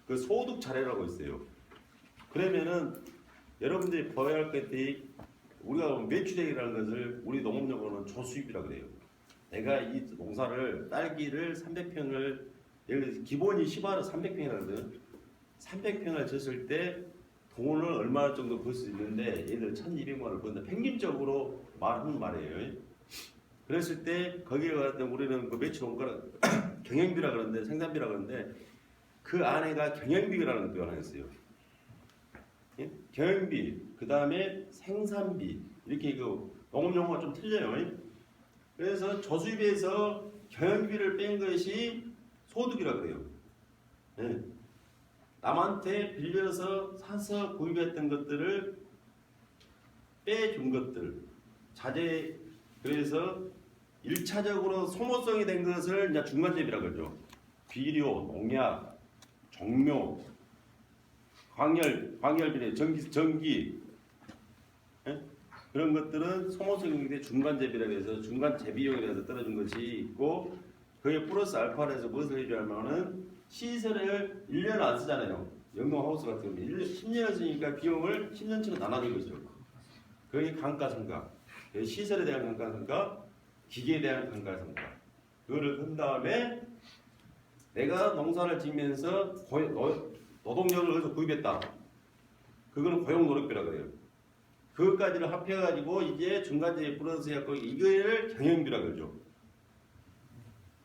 그 소득 자료라고 있어요. 그러면은 여러분들이 봐야 할 것들이 우리가 매출액이라는 것을 우리 농업용어는 조수입이라고 그래요. 내가 이 농사를 딸기를 300평을 예를 들어서 기본이 10원 300평이라거든. 300평을 졌을 때 돈을 얼마 정도 벌 수 있는데 예를 들어 1,200만 원을 번다. 평균적으로 말하는 말이에요. 그랬을 때 거기에 갔을 때 우리는 그 매출 원가를 경영비라 그러는데 생산비라 그러는데 그 안에가 경영비라는 표현을 했어요. 예? 경영비, 그 다음에 생산비 이렇게 그 농업 용어가 좀 틀려요. 그래서 저수입에서 경영비를 뺀 것이 소득이라고 그래요. 예. 남한테 빌려서 사서 구입했던 것들을 빼준 것들 자재 그래서 1차적으로 소모성이 된 것을 이제 중간재비라고 그러죠. 비료, 농약, 종묘, 광열비료, 전기 예? 그런 것들은 소모성인데 중간재비라고 해서 중간재비용이라서 떨어진 것이 있고 그게 플러스 알파를 해서 무엇을 해주냐면은 시설을 1년 안 쓰잖아요. 영농하우스 같은 경우는 10년을 쓰니까 비용을 10년치로 나눠준 거죠. 그게 감가상각. 시설에 대한 감가상각, 기계에 대한 감가상각. 그거를 한 다음에 내가 농사를 지면서 노동력을 어디서 구입했다. 그거는 고용노력비라고 그래요. 그것까지를 합해가지고 이제 중간재비 플러스 해갖고 이거를 경영비라고 그러죠.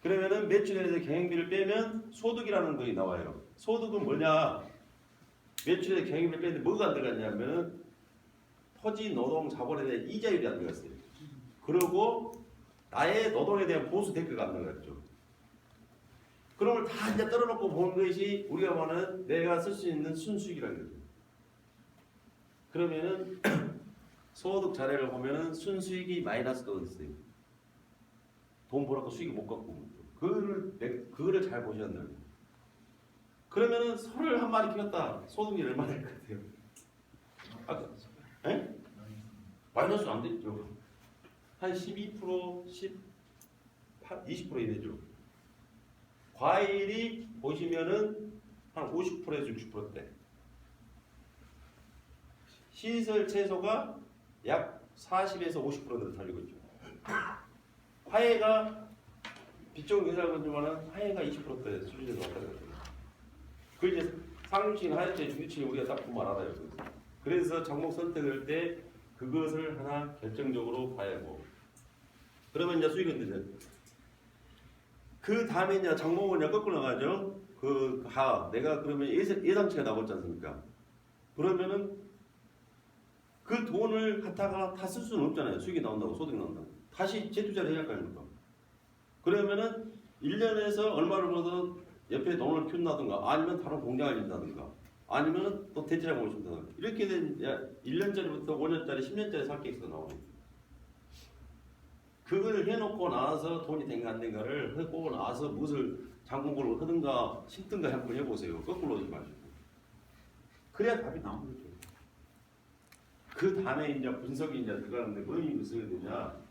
그러면은 매출에서 경영비를 빼면 소득이라는 것이 나와요. 소득은 뭐냐? 매출에서 경영비를 빼는데 뭐가 안 들어갔냐면은 토지 노동 자본에 대한 이자율이 안 들어갔어요. 그리고 나의 노동에 대한 보수 대가가 안 들어갔죠. 그런 걸 다 이제 떨어놓고 보는 것이 우리가 보는 내가 쓸 수 있는 순수익이라는 거죠. 그러면은 소득 자료를 보면은 순수익이 마이너스가 있어요. 돈 벌었고 수익이 못 갖고 그거를 잘 보셔야 한다는 거예요. 그러면은 소를 한 마리 키웠다. 소득이 얼마 될 것 같아요? 에? 마이너스 안 됐죠. 한 12%, 18, 20% 이래죠. 과일이 보시면은 한 50%에서 60%대. 시설 채소가 약 40에서 50%를 달리고 있죠. 화해가 비쪽 의사를 건지만은 화해가 20%대 수준에서 왔다 갔다. 그 이제 상류층 하이층 중류층이 우리가 딱 보면 알아요. 그래서 종목 선택할 때 그것을 하나 결정적으로 봐야 하고. 그러면 이제 수익은 되죠. 그 다음에 이제 종목은 이제 거꾸로 나가죠. 내가 그러면 예상치가 나왔지 않습니까? 그러면은 그 돈을 갖다가 다 쓸 수는 없잖아요. 수익이 나온다고 소득이 나온다고. 다시 재투자를 해야 할 거 아닙니까? 그러면은 1년에서 얼마를 벌어서 옆에 돈을 키운다든가 아니면 다른 공장을 린다든가 아니면 또 대체를 모신다든가 이렇게 된 1년짜리부터 5년짜리 10년짜리 살 계획서가 나오는 거예요. 그걸 해놓고 나서 돈이 된가 안 된가를 하고 나서 무엇을 장공부를 하든가 심든가 한번 해보세요. 거꾸로 오지 마시고. 그래야 답이 나오는 거죠. 그 다음에 이제 분석이 이제 들어가는데 뭐 의미 무슨 되냐?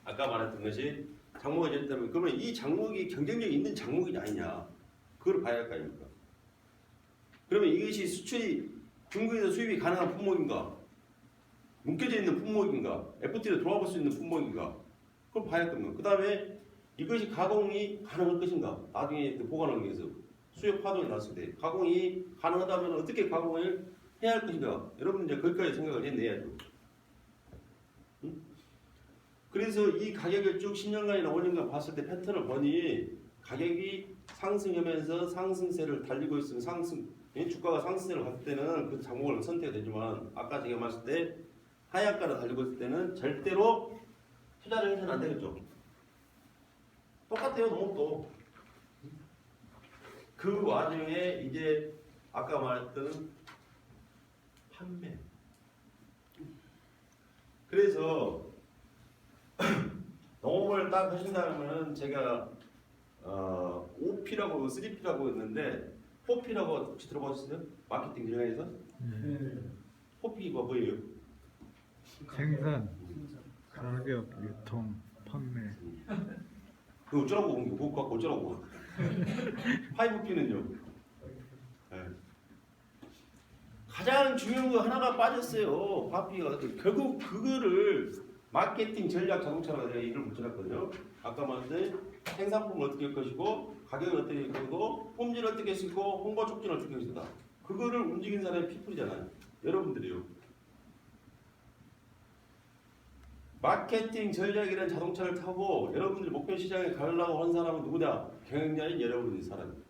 아까 말했던 것이 장목이 됐다면 그러면 이 장목이 경쟁력이 있는 장목이냐 아니냐? 그걸 봐야 할 거 아닙니까? 그러면 이것이 수출이 중국에서 수입이 가능한 품목인가? 묶여져 있는 품목인가? FTA로 들어와 볼 수 있는 품목인가? 그걸 봐야 할 겁니다. 그 다음에 이것이 가공이 가능할 것인가? 나중에 보관하기 위해서 수요 파동이 났을 때 가공이 가능하다면 어떻게 가공을 해야 할 것인가? 여러분 이제 거기까지 생각을 해내야죠. 응? 그래서 이 가격을 쭉 10년간이나 5년간 봤을 때 패턴을 보니 가격이 상승하면서 상승세를 달리고 있으면 주가가 상승세를 갔을 때는 그 종목을 선택이 되지만 아까 제가 말했을 때 하약가를 달리고 있을 때는 절대로 투자를 해서는 안 되겠죠. 똑같아요, 농업도. 그 와중에 이제 아까 말했던 판매. 그래서 농업을 딱 하신다면 제가 5P라고 3P라고 했는데 4P라고 혹시 들어보셨어요? 마케팅 분야에서? 네. 4P가 뭐예요? 생산, 가격, 유통, 판매. 그 어쩌라고 본 게, 그거 갖고 어쩌라고. 5P는요? 네. 가장 중요한 거 하나가 빠졌어요. 화폐가 결국 그거를 마케팅 전략 자동차라고 내가 이름을 붙여놨거든요. 아까 말했듯이 생산품을 어떻게 할 것이고 가격을 어떻게 할 거고 품질을 어떻게 쓰고 홍보 촉진을 어떻게 할 것이다. 그거를 움직이는 사람이 피플이잖아요. 여러분들이요. 마케팅 전략이라는 자동차를 타고 여러분들이 목표 시장에 가려고 하는 사람은 누구냐? 경영자인 여러분이 사람.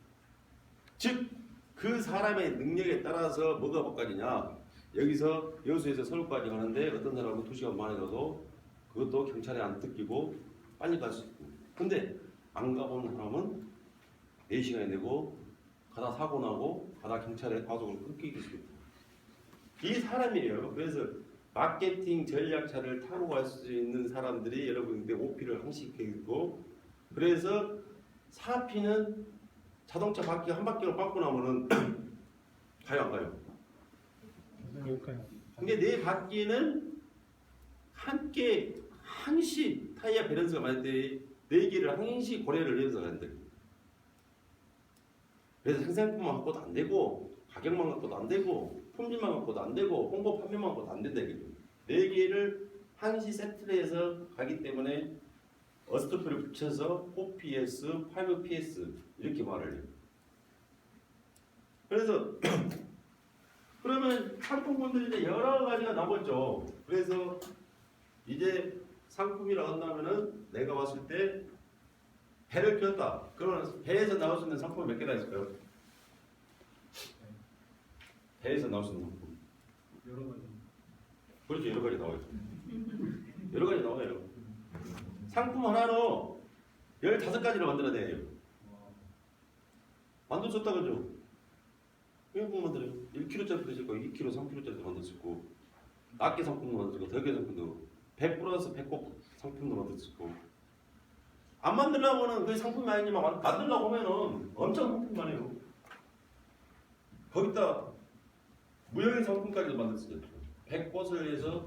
즉 그 사람의 능력에 따라서 뭐가 바꿔지냐? 여기서 여수에서 서울까지 가는데 어떤 사람은 2시간 만에 가도 그것도 경찰에 안 뜯기고 빨리 갈 수 있고. 근데 안 가본 사람은 4시간이 되고 가다 사고 나고 가다 경찰에 과속을 끊기게 됩니다. 이 사람이에요. 그래서 마케팅 전략차를 타고 갈 수 있는 사람들이 여러분들 OP를 항식했고, 그래서 4P는 자동차 바퀴 한 바퀴로 빠고 나면은 가요 안 가요? 그러니까요. 근데 내 바퀴는 함께 항시 타이어 밸런스가 맞을 때 4개를 항시 고려를 해서 간다. 그래서 생산품만 갖고도 안 되고 가격만 갖고도 안 되고 품질만 갖고도 안 되고 홍보 판매만 갖고도 안 된다 이거죠. 4개를 항시 세트를 해서 가기 때문에 어스토프를 붙여서 4PS, 5PS 이렇게 말을 해요. 그래서 그러면 상품군들이 이제 여러 가지가 나오죠. 그래서 이제 상품이라고 한다면은 내가 봤을 때 배를 키웠다. 그러면 배에서 나올 수 있는 상품이 몇 개나 있을까요? 배에서 나올 수 있는 상품. 여러 가지. 그렇죠. 여러 가지 나와요. 여러 가지 나와요. 상품 하나로 15가지를 만들어내요. 만들 수 없다 그죠? 왜 만들어요? 1kg짜리 드실 거 2kg, 3kg짜리도 만들 수 있고 낱개 상품도 만들 수 있고 덜개 상품도 100 플러스 100곱 상품도 만들 수 있고 안 만들려면은 그 상품이 아니지만 만들려고 하면은 엄청 상품만 해요. 거기다 무형의 상품까지도 만들 수 있죠. 100꽃을 해서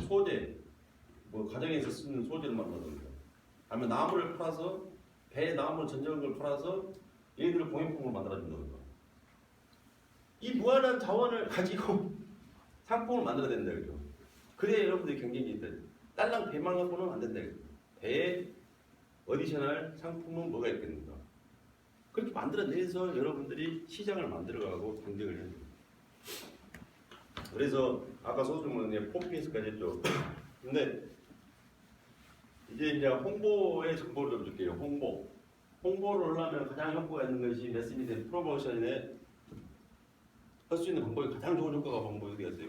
소재, 뭐 가정에서 쓰는 소재를 만든다. 아니면 나무를 팔아서 배 나무 전적을 팔아서 얘들을 공예품으로 만들어준다든가. 이 무한한 자원을 가지고 상품을 만들어야 된다 그죠. 그래야 여러분들이 경쟁이 있다. 딸랑 배만 갖고는 안 된다 그죠. 배에 어디셔널 상품은 뭐가 있겠는가. 그렇게 만들어내서 여러분들이 시장을 만들어가고 경쟁을 해야 돼요. 그래서 아까 소수님은 4PS까지 했죠. 근데 이제 홍보의 정보를 좀 줄게요. 홍보를 하려면 가장 효과가 있는 것이 매스미디어 프로모션에 할 수 있는 방법이 가장 좋은 효과가 방법이 어디 갔어요?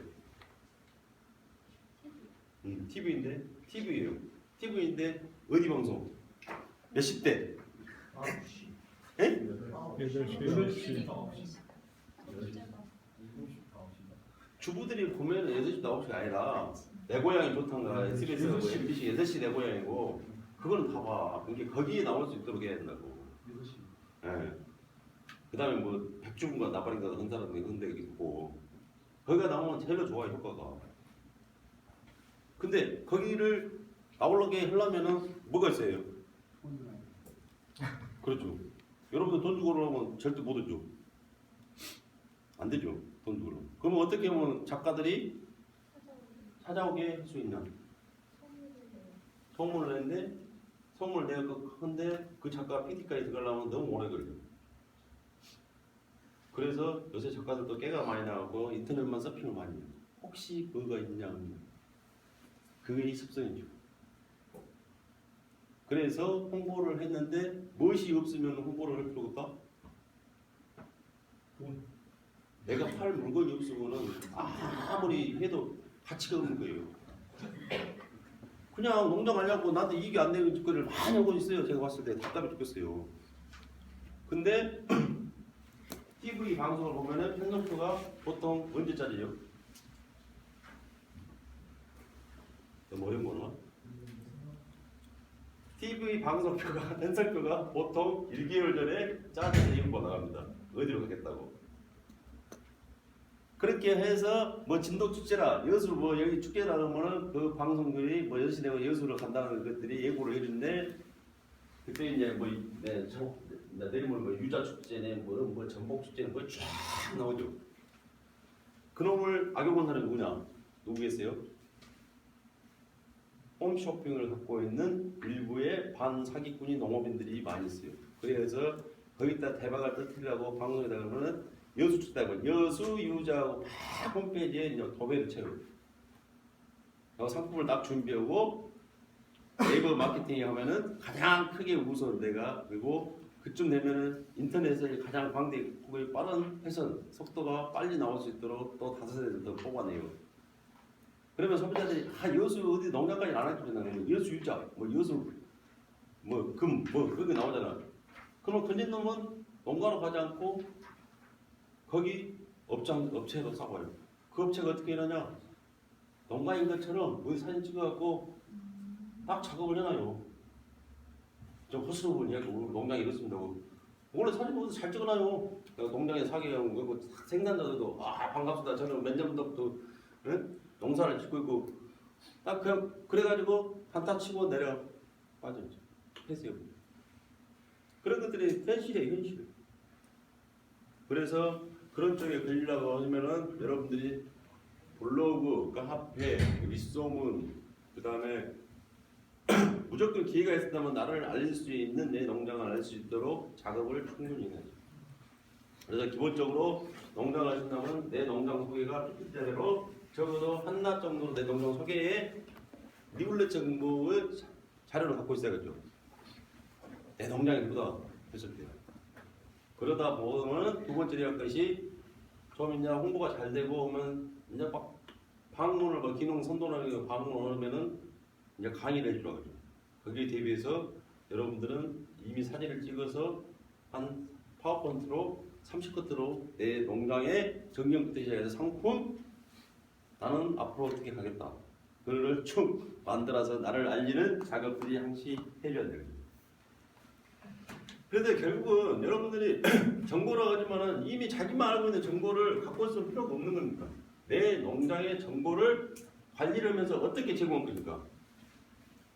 TV인데? TV예요. TV인데 어디 방송? 몇 시 대? 9시. 에? 8시. 주부들이 보면 8시, 9시가 아니라 내 고향이 좋던가 SBS가 뭐 MBC 8시 내 고향이고 그거는 다 봐. 그러니까 거기에 나올 수 있도록 해야 된다고. 6시. 예. 그 다음에 뭐 백주군과 나발인가 한 사람이 그런 데 있고 거기가 나오면 제일 좋아요 효과가. 근데 거기를 나오려게 하려면은 뭐가 있어요? 그렇죠. 여러분들 돈 주고 그러면 절대 못 오죠. 안 되죠. 돈 주고. 그러면 어떻게 하면 작가들이 찾아오게 할 수 있냐? 소문을 냈는데 소문을 내가 근데 그 작가 PD까지 들어가려면 너무 오래 걸려. 그래서 요새 작가들도 깨가 많이 나가고 인터넷만 서핑을 많이 해요. 혹시 뭐가 있냐 없냐. 그게 이 습성이죠. 그래서 홍보를 했는데 무엇이 없으면 홍보를 할 필요가 없다? 내가 팔 물건이 없으면은 아무리 해도 가치가 없는 거예요. 그냥 농장 하려고 나도 이익이 안 되는 짓거리를 많이 하고 있어요. 제가 봤을 때 답답해 죽겠어요. 근데 TV 방송을 보면은 편성표가 보통 언제짜리예요? 너무 어려운 거나? TV 방송표가 편성표가 보통 1개월 전에 짜증 예고가 나갑니다. 어디로 가겠다고. 그렇게 해서 뭐 진도 축제라 여수 뭐 여기 축제라 하면은 그 방송들이 뭐 6시 되고 여수로 간다는 것들이 예고를 해주는데 그때 이제 뭐 내일모레 뭐 유자 축제네 뭐 전복 축제네 뭐 쫙 나오죠. 그놈을 악용한 사람이 누구냐? 누구겠어요? 홈쇼핑을 갖고 있는 일부의 반사기꾼이 농업인들이 많이 있어요. 그래서 거기다 대박을 터뜨리려고 방송에다 그러면은 여수 쳤다고 여수 유자하고 막 홈페이지에 도배를 채워. 상품을 딱 준비하고 네이버 마케팅에 하면은 가장 크게 우선 내가 그리고 그쯤 되면은 인터넷에 가장 광대국의 빠른 회선 속도가 빨리 나올 수 있도록 또 5대 더 뽑아내요. 그러면 소비자들이 여수 어디 농장까지 안 할줄이나 여수 유자 뭐 여수 뭐 금 뭐 그런 게 나오잖아. 그럼 건진 놈은 농가로 가지 않고 거기 업체로 싸워요. 그 업체가 어떻게 일하냐? 농가인 것처럼 우리 사진 찍어갖고 딱 작업을 해놔요. 좀 허스로 보니까 우리 농장이 이렇습니다. 원래 사진 보면서 잘 찍어놔요. 농장에 사기하고 뭐 생산자들도 반갑습니다. 저는 몇 년부터 농사를 짓고 있고 딱 그냥 그래가지고 한타 치고 내려 빠졌죠. 했어요. 그런 것들이 현실이에요, 현실. 그래서 그런 쪽에 걸리려고 하면은 여러분들이 블로그, 카페, 윗소문, 그 다음에 무조건 기회가 있었다면 나를 알릴 수 있는 내 농장을 알릴 수 있도록 작업을 충분히 해야죠. 그래서 기본적으로 농장을 하신다면 내 농장 소개가 PPT대로 적어도 한낱 정도 내 농장 소개에 리블렛 정보의 자료를 갖고 있어야겠죠. 내 농장이 누구다 했을 때. 그러다 보면 두 번째로 할 것이 좀 이제 홍보가 잘 되고 하면 이제 막 방문을 뭐 기능 선도하는 방문을 하면은 이제 강의를 해주라고 하죠. 거기에 대비해서 여러분들은 이미 사진을 찍어서 한 파워포인트로 30커트로 내 농장의 전경부터 시작해서 상품 나는 앞으로 어떻게 가겠다. 그걸 쭉 만들어서 나를 알리는 작업들이 항시 해줘야 돼요. 그런데 결국은 여러분들이 정보라고 하지만은 이미 자기만 알고 있는 정보를 갖고 있을 필요가 없는 겁니다. 내 농장의 정보를 관리를 하면서 어떻게 제공할 것인가.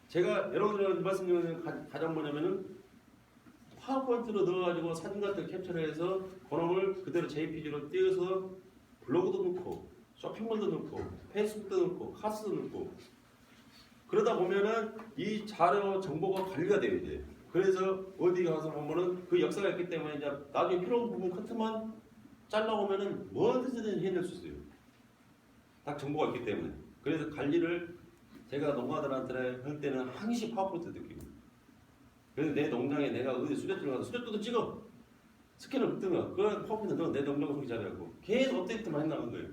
제가 여러분들한테 말씀드리는 가장 뭐냐면은 파워포인트로 넣어가지고 사진 같은 거 캡처를 해서 그놈을 그대로 JPG로 띄워서 블로그도 넣고 쇼핑몰도 넣고 페이스북도 넣고 카스도 넣고 그러다 보면은 이 자료 정보가 관리가 돼요 이제. 그래서 어디 가서 보면은 그 역사가 있기 때문에 이제 나중에 필요한 부분 커트만 잘라오면은 뭐든지 해낼 수 있어요. 딱 정보가 있기 때문에. 그래서 관리를 제가 농가들한테 할 때는 항시 파워포인트 느끼고. 그래서 내 농장에 내가 어디 수렵지를 가서 수렵도도 찍어. 스캔을 뜯으면 그런 파워포인트 넣어 내 농장 소개 잘하고 계속 업데이트만 해나가는 거예요.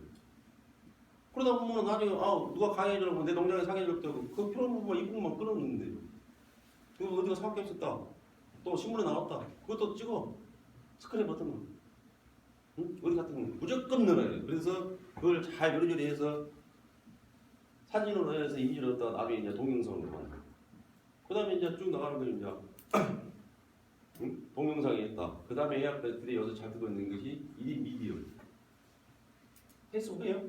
그러다 보면 나중에 누가 강의해주라고 내 농장에 상해줬다고 그 필요한 부분만 이 부분만 끊어놓는데 그거 어디가 사밖에 없었다. 또 신문에 나왔다. 그것도 찍어. 스크랩 같은 거. 응? 어디 같은 거. 무조건 넣어요. 그래서 그걸 잘 요리조리 해서 사진으로 해서 이미지를 얻다가 나중에 이제 동영상으로 만들어. 그 다음에 이제 쭉 나가는 거 이제 응? 동영상이 있다. 그 다음에 예약들이 여기서 잘 듣고 있는 것이 1인 미디어. 페이스북이에요?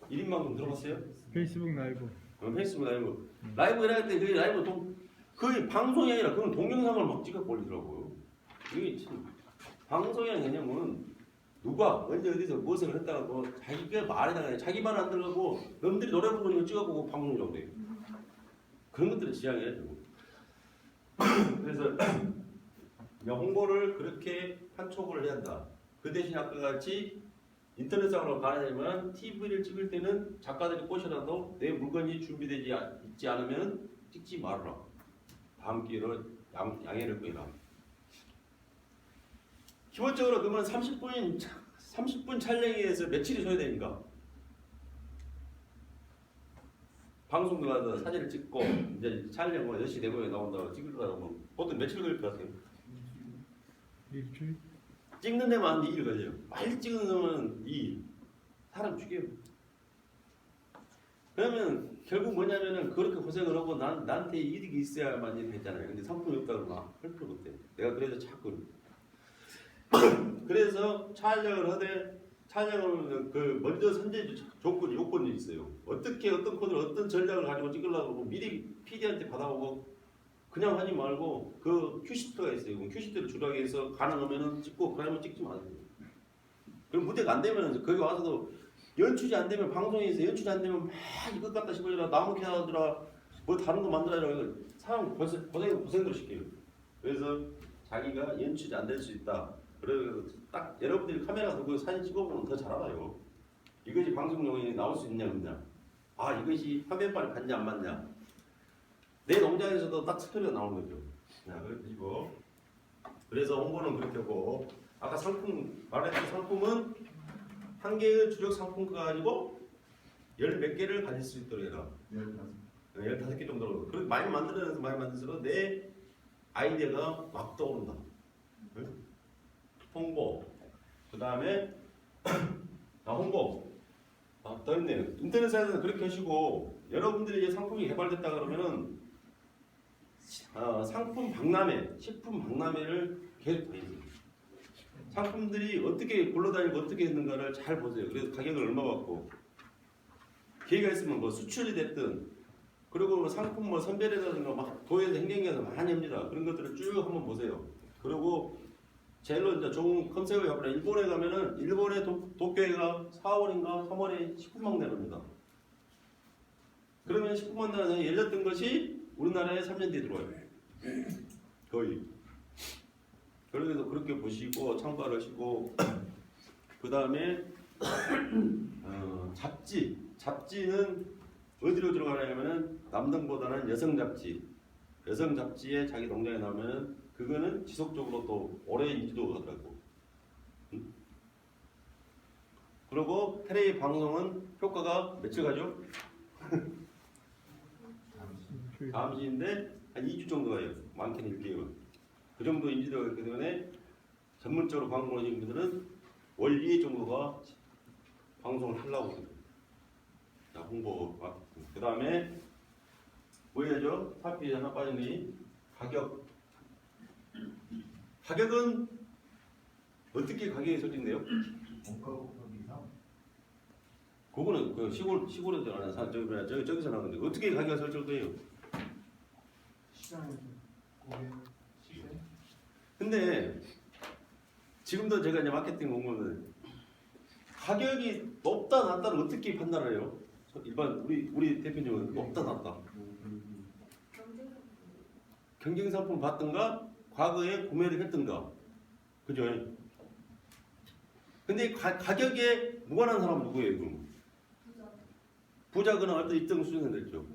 1인 방송 들어봤어요? 페이스북 라이브. 페이스북 라이브. 라이브 할 때 그 라이브 거의 방송이 아니라 그건 동영상을 막 찍어 올리더라고요. 이게 참 방송이라는 개념은 누가 언제 어디서 무엇을 했다가 뭐 자기가 말에다가 자기 말 안 들어가고 남들이 노래 부르는 거 찍어보고 방송이라고 돼요. 그런 것들을 지향해야죠. 그래서 홍보를 그렇게 판촉을 해야 한다. 그 대신 아까 같이 인터넷상으로 가려면 TV를 찍을 때는 작가들이 꼬셔라도 내 물건이 준비되지 있지 않으면 찍지 말아라. 다음 기회로 양해를 구해라. 기본적으로 그러면 30분 촬영에 의해서 며칠이 소요되니까 방송도 가서 사진을 찍고 이제 촬영 10시 내고에 나온다고 찍으려고 보통 며칠 걸릴 것 같아요? 일주일? 찍는 데만 한 2일 걸려요. 빨리 찍는 데만 2일. 사람 죽여요. 그러면 결국 뭐냐면은 그렇게 고생을 하고 나한테 이득이 있어야만 되잖아요. 근데 상품이 없다고 막 할 필요가 없대. 내가 그래서 자꾸 그래서 촬영을 하되 촬영을 그 먼저 선제 요건이 있어요. 어떻게 어떤 코드를 어떤 전략을 가지고 찍으려고 하고 미리 PD한테 받아오고 그냥 하지 말고 그 큐시트가 있어요. 큐시트를 주라고 해서 가능하면은 찍고 그러면 찍지 마세요. 그럼 문제가 안 되면 거기 와서도 연출이 안 되면 방송에서 연출이 안 되면 막 이것 갖다 씹어주라 나무 캐주라 뭐 다른 거 만들어라 이거 사람 고생도 시켜요. 그래서 자기가 연출이 안 될 수 있다. 그래서 딱 여러분들이 카메라 들고 사진 찍어보면 더 잘 알아요. 이것이 방송용이 나올 수 있냐 없냐. 아 이것이 화면빨 맞냐 안 맞냐. 내 농장에서도 딱 스토리가 나오는 거죠. 자 그리고 그래서 홍보는 그렇게 하고 아까 상품 말했던 상품은 한 개의 주력 상품가 가지고 열 몇 개를 가질 수 있도록 해라. 15개 정도로. 그렇게 많이 만들어내서 많이 만들어서 내 아이디어가 막 떠오른다. 응? 홍보. 그 다음에 홍보. 더 있네요. 인터넷에서는 그렇게 하시고 여러분들이 이제 상품이 개발됐다 그러면은 상품 박람회, 식품 박람회를 계속 다니세요. 상품들이 어떻게 굴러다니고 어떻게 했는가를 잘 보세요. 그래서 가격을 얼마 받고 기회가 있으면 뭐 수출이 됐든 그리고 상품 뭐 선별이라든가 막 도에서 행정에서 많이 합니다. 그런 것들을 쭉 한번 보세요. 그리고 제일로 이제 좋은 컨셉을 잡으라. 일본에 가면은 일본의 도쿄에가 4월인가 3월에 식품막 내립니다. 그러면 식품막 내서 열렸던 것이 우리나라에 3년 뒤에 들어와요. 거의. 그래서 그렇게 보시고 참고를 하시고 그 다음에 잡지는 어디로 들어가냐면은 남성보다는 여성 잡지에 자기 농장에 나오면은 그거는 지속적으로 또 오래 인지도가 하더라고. 그리고 텔레비 방송은 효과가 며칠 가죠? 잠시인데 한 2주 정도 가요. 많게는 1개월. 그 정도 인지도가 있기 때문에 전문적으로 방송을 하시는 분들은 월 2회 정도가 방송을 하려고 해요. 자, 홍보. 그 다음에 뭐 해야죠? 사피 하나 빠졌니? 가격. 가격은 어떻게 가격이 설정돼요? 그거는 그 시골에 들어가는 저기서 나오는데 어떻게 가격이 설정돼요? 시장에서 고객 시세. 근데 지금도 제가 이제 마케팅 공부는 가격이 높다 낮다를 어떻게 판단을 해요? 일반 우리 대표님은 높다 낮다. 경쟁 상품 받든가 과거에 구매를 했든가, 그죠? 근데 가격에 무관한 사람 누구예요, 그럼? 부자거나 어떤 일정 수준에 됐죠.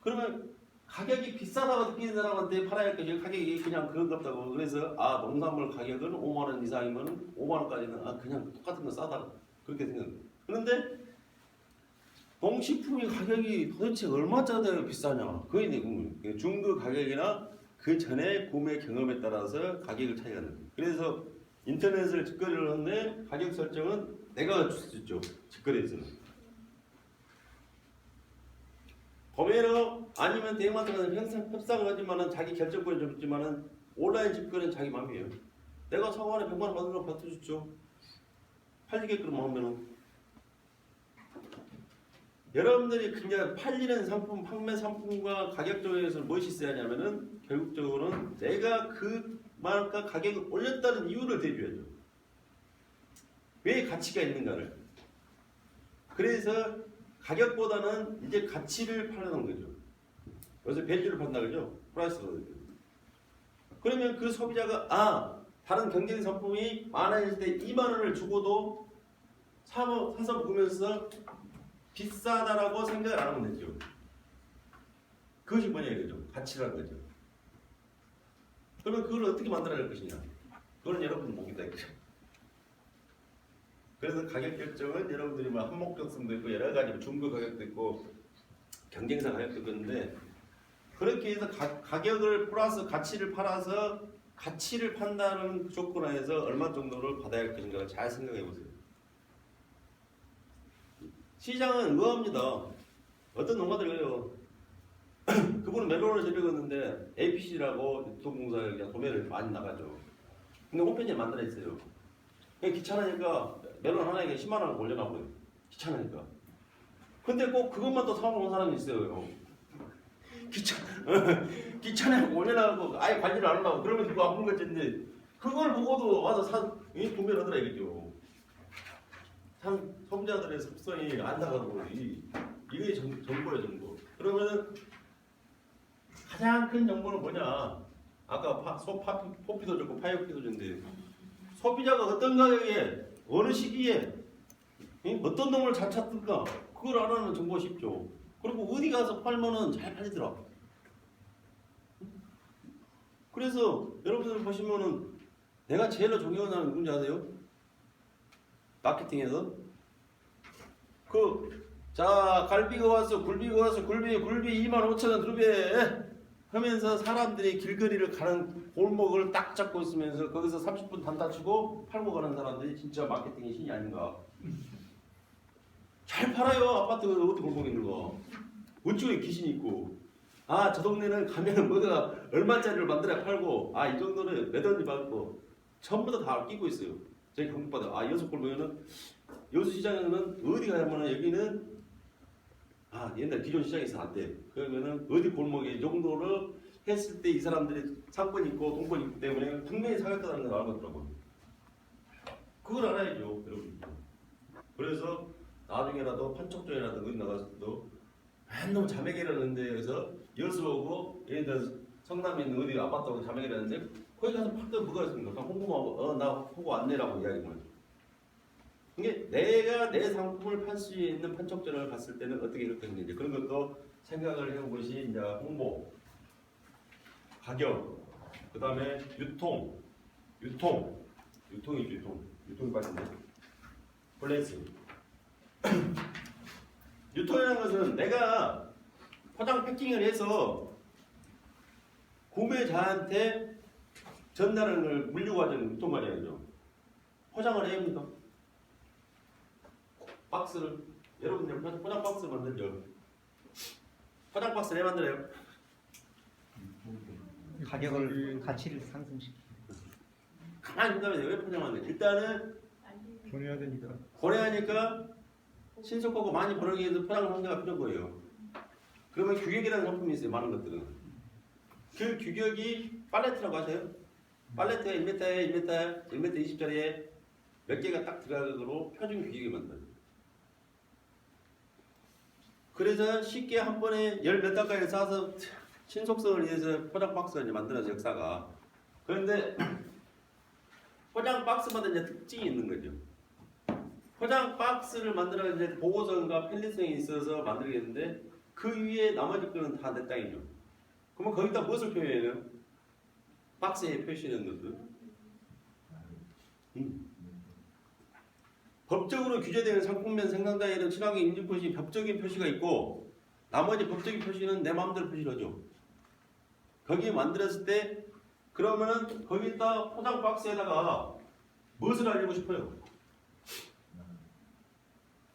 그러면 가격이 비싸다고 느끼는 사람한테 팔아야 할 것이 가격이 그냥 그런 것 같다고. 그래서 농산물 가격은 5만 원 이상이면 5만 원까지는 그냥 똑같은 거 싸다 그렇게 생각해요. 그런데 농식품의 가격이 도대체 얼마짜리 비싸냐? 그게 내 궁금해요. 중고 가격이나 그 전에 구매 경험에 따라서 가격을 차이가 나요. 그래서 인터넷을 직거래를 하는데 가격 설정은 내가 할 수 있죠. 직거래에서는. 범위로 아니면 대형마트는 협상을 하지만은 자기 결정권이 좀 있지만은 온라인 직거래는 자기 마음이에요. 내가 사고 안에 100만 원 받으면 받아주죠. 팔리게끔 하면은. 여러분들이 그냥 팔리는 상품, 판매 상품과 가격 조정에서 무엇이 있어야 하냐면은 결국적으로는 내가 그 말과 가격을 올렸다는 이유를 대줘야죠. 왜 가치가 있는가를. 그래서 가격보다는 이제 가치를 팔려는 거죠. 여기서 밸류를 판다 그러죠. 프라이스로. 그러면 그 소비자가 다른 경쟁 상품이 많아질 때 2만 원을 주고도 사서 먹으면서 비싸다라고 생각을 안 하면 되죠. 그것이 뭐냐 이거죠. 가치라는 거죠. 그러면 그걸 어떻게 만들어낼 것이냐. 그건 여러분 목이다 이거죠. 그래서 가격 결정은 여러분들이 뭐 한목적성도 있고 여러 가지 중고 가격도 있고 경쟁사 가격도 있는데 그렇게 해서 가격을 플러스 가치를 팔아서 가치를 판단하는 조건 하에서 얼마 정도를 받아야 할 것인가를 잘 생각해 보세요. 시장은 의아합니다. 어떤 농가들이 그래요. 그분은 멜론을 재배했는데 APC라고 유통공사에 그냥 도매를 많이 나가죠. 근데 홈페이지에 만들어 있어요. 그냥 귀찮으니까 멜론 하나에 10만 원 올려놔버려요. 귀찮으니까. 근데 꼭 그것만 또 사먹는 사람이 있어요. 귀찮아요. 올려놔고 아예 관리를 안 하려고. 그러면 누가 아픈 거지인데 그걸 보고도 와서 이 구매하더라 이거죠. 참 소비자들의 습성이 안타깝고 이게 정보예요 정보. 그러면은 가장 큰 정보는 뭐냐? 아까 포피도 좋고 파이어피도 좋은데 소비자가 어떤 가격에 어느 시기에 어떤 놈을 잘 찾든가 그걸 알아내는 정보가 쉽죠. 그리고 어디 가서 팔면은 잘 팔리더라. 그래서 여러분들 보시면은 내가 제일 존경하는 사람 누군지 아세요? 마케팅에서 자 갈비가 왔어 굴비가 왔어 굴비 25,000원 두배 하면서 사람들이 길거리를 가는 골목을 딱 잡고 있으면서 거기서 30분 단타 치고 팔고 가는 사람들이 진짜 마케팅의 신이 아닌가. 잘 팔아요. 아파트 어디 골목에 있는 거 어찌에 귀신이 있고 저 동네는 가면 뭐가 얼마짜리를 만들어야 팔고 이 정도는 몇 원이 받고 전부 다 끼고 있어요. 저희 경북바다 여수 골목에는 여수 시장에는 어디 가면은 여기는 옛날 기존 시장에서 안 돼. 그러면은 어디 골목에 이 정도를 했을 때 이 사람들이 상권이 있고 돈권이 있기 때문에 분명히 사갈 거라는 걸 알거든요. 그걸 알아야죠, 여러분. 그래서 나중에라도 판촉점이라든가 어디 나갔을 때도 맨날 자매기를 하는데 그래서 여수 오고 예를 들어서 성남에 있는 어디 아파트하고 자매기를 하는데 거기 가서 팔던 뭐가 있습니까? 그냥 홍보하고 나 홍보 안 내라고 이야기만. 이게 내가 내 상품을 팔 수 있는 판촉점을 갔을 때는 어떻게 이렇게 했는지 그런 것도 생각을 해본 것이 이제 홍보, 가격, 그 다음에 유통이 빠진데 플레이스. 유통이라는 것은 내가 포장 패킹을 해서 구매자한테 전달하는 걸 물류 과정 유통 과정이죠. 포장을 해야 합니까? 박스를 여러분들 포장 박스 만들죠. 포장 박스 왜 만들어요? 가격을 가치를 상승시키. 가만히 생각해보세요. 왜 포장하는데? 일단은 보내야 되니까. 보내야니까 신속하고 많이 보내기 위해서 포장 상자가 필요한 거예요. 그러면 규격이라는 상품이 있어요. 많은 것들은. 그 규격이 팔레트라고 하세요. 팔레트가 1m에 20짜리에 몇 개가 딱 들어가도록 표준 규격이 만들어요. 그래서 쉽게 한 번에 열 몇 달까지 싸서 신속성을 위해서 포장 박스가 이제 만들어서 역사가. 그런데 포장 박스마다 이제 특징이 있는 거죠. 포장 박스를 만들어 이제 보호성과 편리성이 있어서 만들겠는데 그 위에 나머지 거는 다 내 땅이죠. 그러면 거기다 무엇을 표현해요? 박스에 표시하는 것들. 법적으로 규제되는 상품명 생산자에는 친환경 인증 표시, 법적인 표시가 있고 나머지 법적인 표시는 내 마음대로 표시를 하죠. 거기에 만들었을 때 그러면은 거기다 포장 박스에다가 무엇을 알리고 싶어요?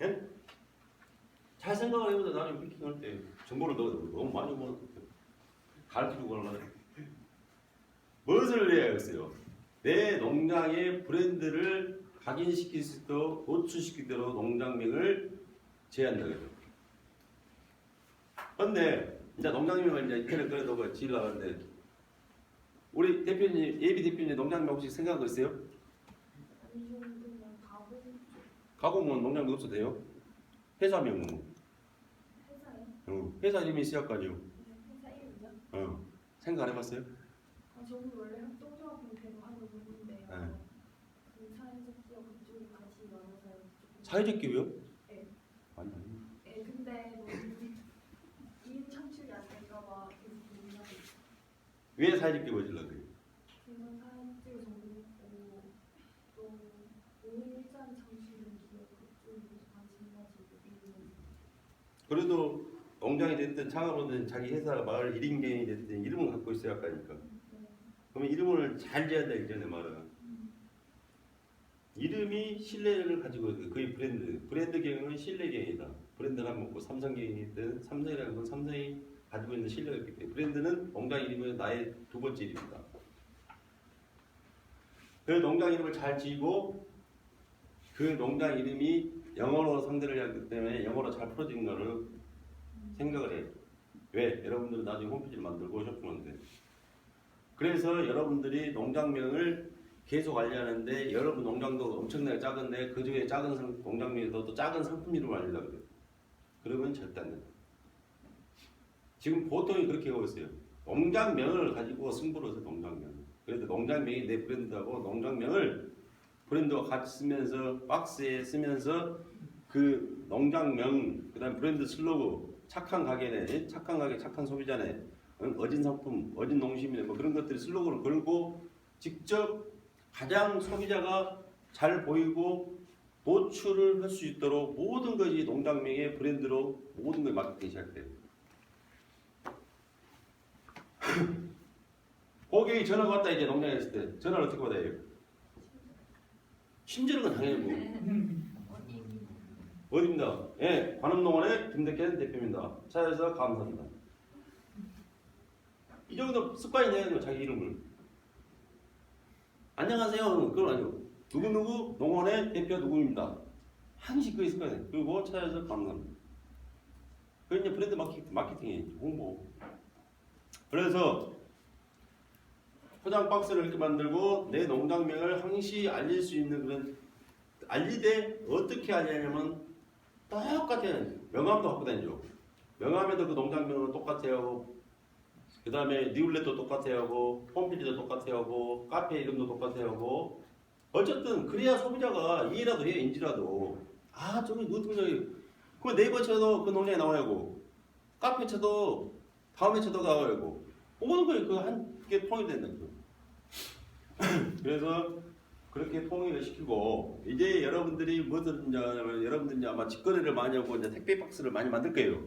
예? 잘 생각을 해보자. 나중에 피킹할 때 정보를 너무 많이 가르치고 그러면 무엇을 해야겠어요? 내 농장의 브랜드를 각인시킬 수 있도록 노출시키도록 농장명을 제한하거든요. 그런데 이제 농장명을 이제 인터넷 그래도 지으려는데 우리 대표님, 예비 대표님 농장명 혹시 생각하고 있어요? 아니 좀 그냥 가공은 농장명 없어도 돼요? 회사명은? 회사요? 회사 이름이 있어야 할 거 아니에요? 회사 이름이요? 생각 안 해봤어요? 저는 원래 협동조합 형태로 하고 있는데요. 네. 그 사회적 기업 그쪽에 관심이 많아서요. 사회적 기업이요? 네. 아니. 네, 근데 뭐 이익 창출이 안 될까봐 계속 고민하고 있어요. 왜 사회적 기업을 하려고 해요? 제가 사회적으로 전공했고 또 오늘 일자리 창출은 기업 그쪽에 관심 가지고 있는. 그래도 농장이 됐든 창업이든 자기 회사 마을 1인경이 됐든 이름을 갖고 있어야 할 거 아닙니까? 그러면 이름을 잘 지어야 돼, 이제 내 말은. 이름이 신뢰를 가지고 있어요. 그게 브랜드 경영은 신뢰 경영이다. 브랜드를 한번 먹고 삼성 경영이든 삼성이라는 건 삼성이 가지고 있는 신뢰가 있기 때문에 브랜드는 농장 이름은 나의 두 번째 이름이다. 그 농장 이름을 잘 지고 그 농장 이름이 영어로 상대를 하기 때문에 영어로 잘 풀어진 거를 생각을 해요. 왜? 여러분들은 나중에 홈페이지를 만들고 쇼핑하는데. 그래서 여러분들이 농장명을 계속 관리하는데 여러분 농장도 엄청나게 작은데 그 중에 작은 농장명에도 또 작은 상품 이름을 알리려고 그래요. 그러면 절대 안 된다. 지금 보통이 그렇게 하고 있어요. 농장명을 가지고 승부를 해서 농장명. 그래도 농장명이 내 브랜드하고 농장명을 브랜드와 같이 쓰면서 박스에 쓰면서 그 농장명, 그다음 브랜드 슬로건, 착한 가게네, 착한 가게, 착한 소비자네, 어진 상품, 어진 농심이네, 뭐 그런 것들이 슬로건을 걸고 직접 가장 소비자가 잘 보이고 노출을 할 수 있도록 모든 것이 농장명의 브랜드로 모든 걸 마케팅이 시작돼요. 고객이 전화가 왔다 이제 농장에 있을 때 전화를 어떻게 받아요? 친절한 건 당연히 뭐 어디입니다. 예, 관음농원의 김덕현 대표입니다. 찾아주셔서 감사합니다. 이 정도 습관이 되는 거예요. 자기 이름을. 안녕하세요. 그건 아니고 누구누구 농원의 대표 누구입니다. 항상 그게 습관이에요. 그리고 찾아주셔서 감사합니다. 그게 이제 브랜드 마케팅이에요. 홍보. 그래서 포장 박스를 이렇게 만들고 내 농장명을 항시 알릴 수 있는 그런 알리되 어떻게 하냐면 똑같아요. 명함도 갖고 다니죠. 명함에도 그 농장명은 똑같아야 하고 그 다음에 니울렛도 똑같아야 하고 홈페이지도 똑같아야 하고 카페 이름도 똑같아야 하고 어쨌든 그래야 소비자가 이해라도 해 인지라도 아 저기 어떻게 저기 그 네이버 쳐도 그 농장에 나와야 하고 카페 쳐도 다음에 쳐도 나와야 하고 모든 거에 그 한 개 통일된다. 그래서 그렇게 통일을 시키고 이제 여러분들이 무엇을 하냐면 여러분들이 아마 직거래를 많이 하고 이제 택배 박스를 많이 만들 거예요.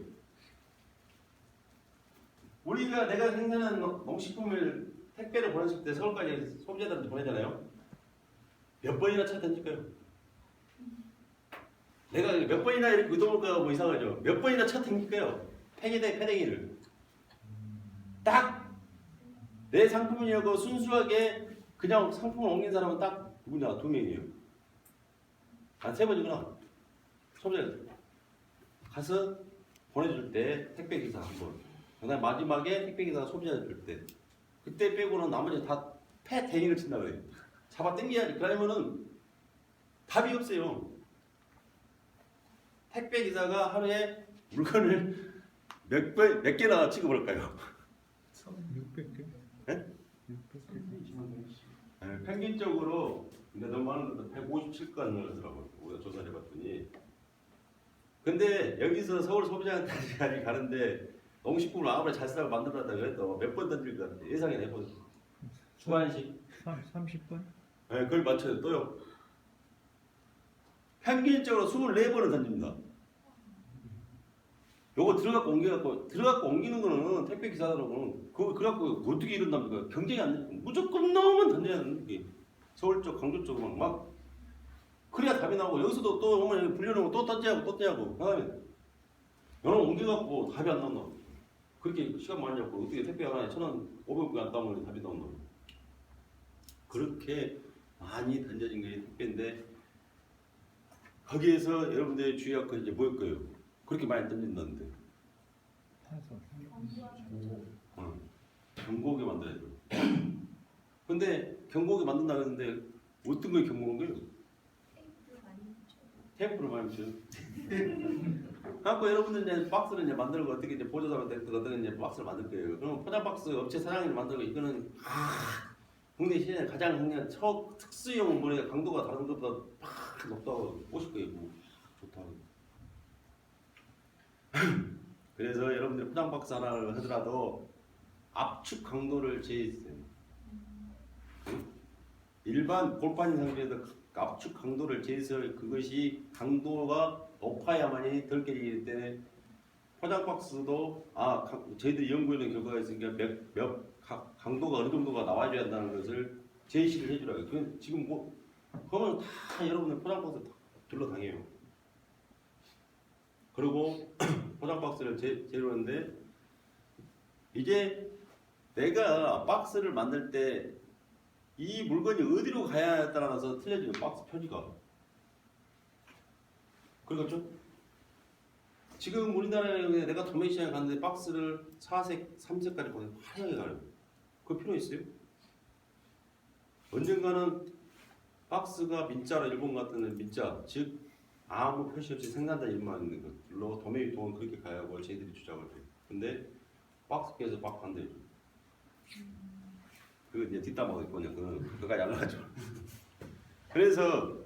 우리가 내가 생산한 농식품을 택배를 보냈을 때 서울까지 소비자들한테 보내잖아요. 몇 번이나 차 던질까요? 내가 몇 번이나 이렇게 의도볼까 뭐 이상하죠. 몇 번이나 차 던질까요? 패딩이를 딱 내 상품이냐고 순수하게 그냥 상품을 옮긴 사람은 딱 누구냐? 2명이에요. 한 3번이구나. 소비자 가서 보내줄 때 택배기사 한 번. 그다음 마지막에 택배기사가 소비자를 줄 때. 그때 빼고는 나머지 다 패댕이를 친다 그래요. 잡아 당겨야지. 그러면은 답이 없어요. 택배기사가 하루에 물건을 몇 개나 취급할까요? 600개? 네? 600개. 평균적으로 근데 너무 많은 것도 157건을 하더라고요. 우리가 조사를 해봤더니. 근데 여기서 서울 소비자한테 가는데 농식품을 아무리 잘 쓰라고 만들었다고 해도 몇 번 던질 것 같아요. 예상해 내보세요. 주관식. 30번? 네, 그걸 맞춰요. 또요. 평균적으로 24번을 던집니다. 요거 들어갖고 옮기는 거는 택배 기사들하고는 그거 그래갖고 어떻게 이런답니까? 경쟁이 안 되니까 무조건 넣으면 던져야 되는 게 서울 쪽, 강조 쪽은 막 그래야 답이 나오고 여기서도 또 오면 불려놓고 또 던지고 그다음에 여러 옮겨갖고 답이 안 나온다. 그렇게 시간 많이 잡고 어떻게 택배 하나에 1,500원 안 따면 답이 나온다. 그렇게 많이 던져진 게 택배인데 거기에서 여러분들의 주의할 건 이제 뭐일 거예요? 그렇게 많이 던진다는데 사서. 경고하게 만들어야죠. 근데 경고하게 만든다고 했는데 어떤 걸 경고한 거예요? 테이프를 많이 붙여요. 그래갖고 여러분들 이제 박스를 이제 만들고 어떻게 이제 보조사한테 이제 박스를 만들 거예요. 그러면 포장 박스 업체 사장님이 만들고 이거는 국내 시장에 가장 그냥 특수형 뭐냐 강도가 다른 것보다 팍 높다고 보실 거예요. 뭐 좋다고. 그래서 여러분들 포장 박스 하나를 하더라도 압축 강도를 제했어요. 일반 골판 상자에서 압축 강도를 제해서 그것이 강도가 높아야만이 덜 깨지기 때문에 포장 박스도 저희들이 연구하는 결과가 있으니까 강도가 어느 정도가 나와줘야 한다는 것을 제시를 해주라고요. 그 지금 뭐 그러면 다 여러분들 포장 박스 다 둘러당해요. 그리고 포장 박스를 재료하는데 이제 내가 박스를 만들 때 이 물건이 어디로 가야 따라서 틀려지는 박스 표지가 그렇죠? 지금 우리나라에 내가 도매 시장에 갔는데 박스를 4색, 3색까지 보내 화려하게 가요. 그 필요 있어요? 언젠가는 박스가 민자로 일본 같은 민자, 즉 아무 표시 없이 생산자 이름만 있는 것로 도매 유통은 그렇게 가야고 저희들이 주장을 해요. 근데 박스께서 막 반대해요. 그 이제 뒷담화가 있거든요. 그거까지 안 나가죠. 그래서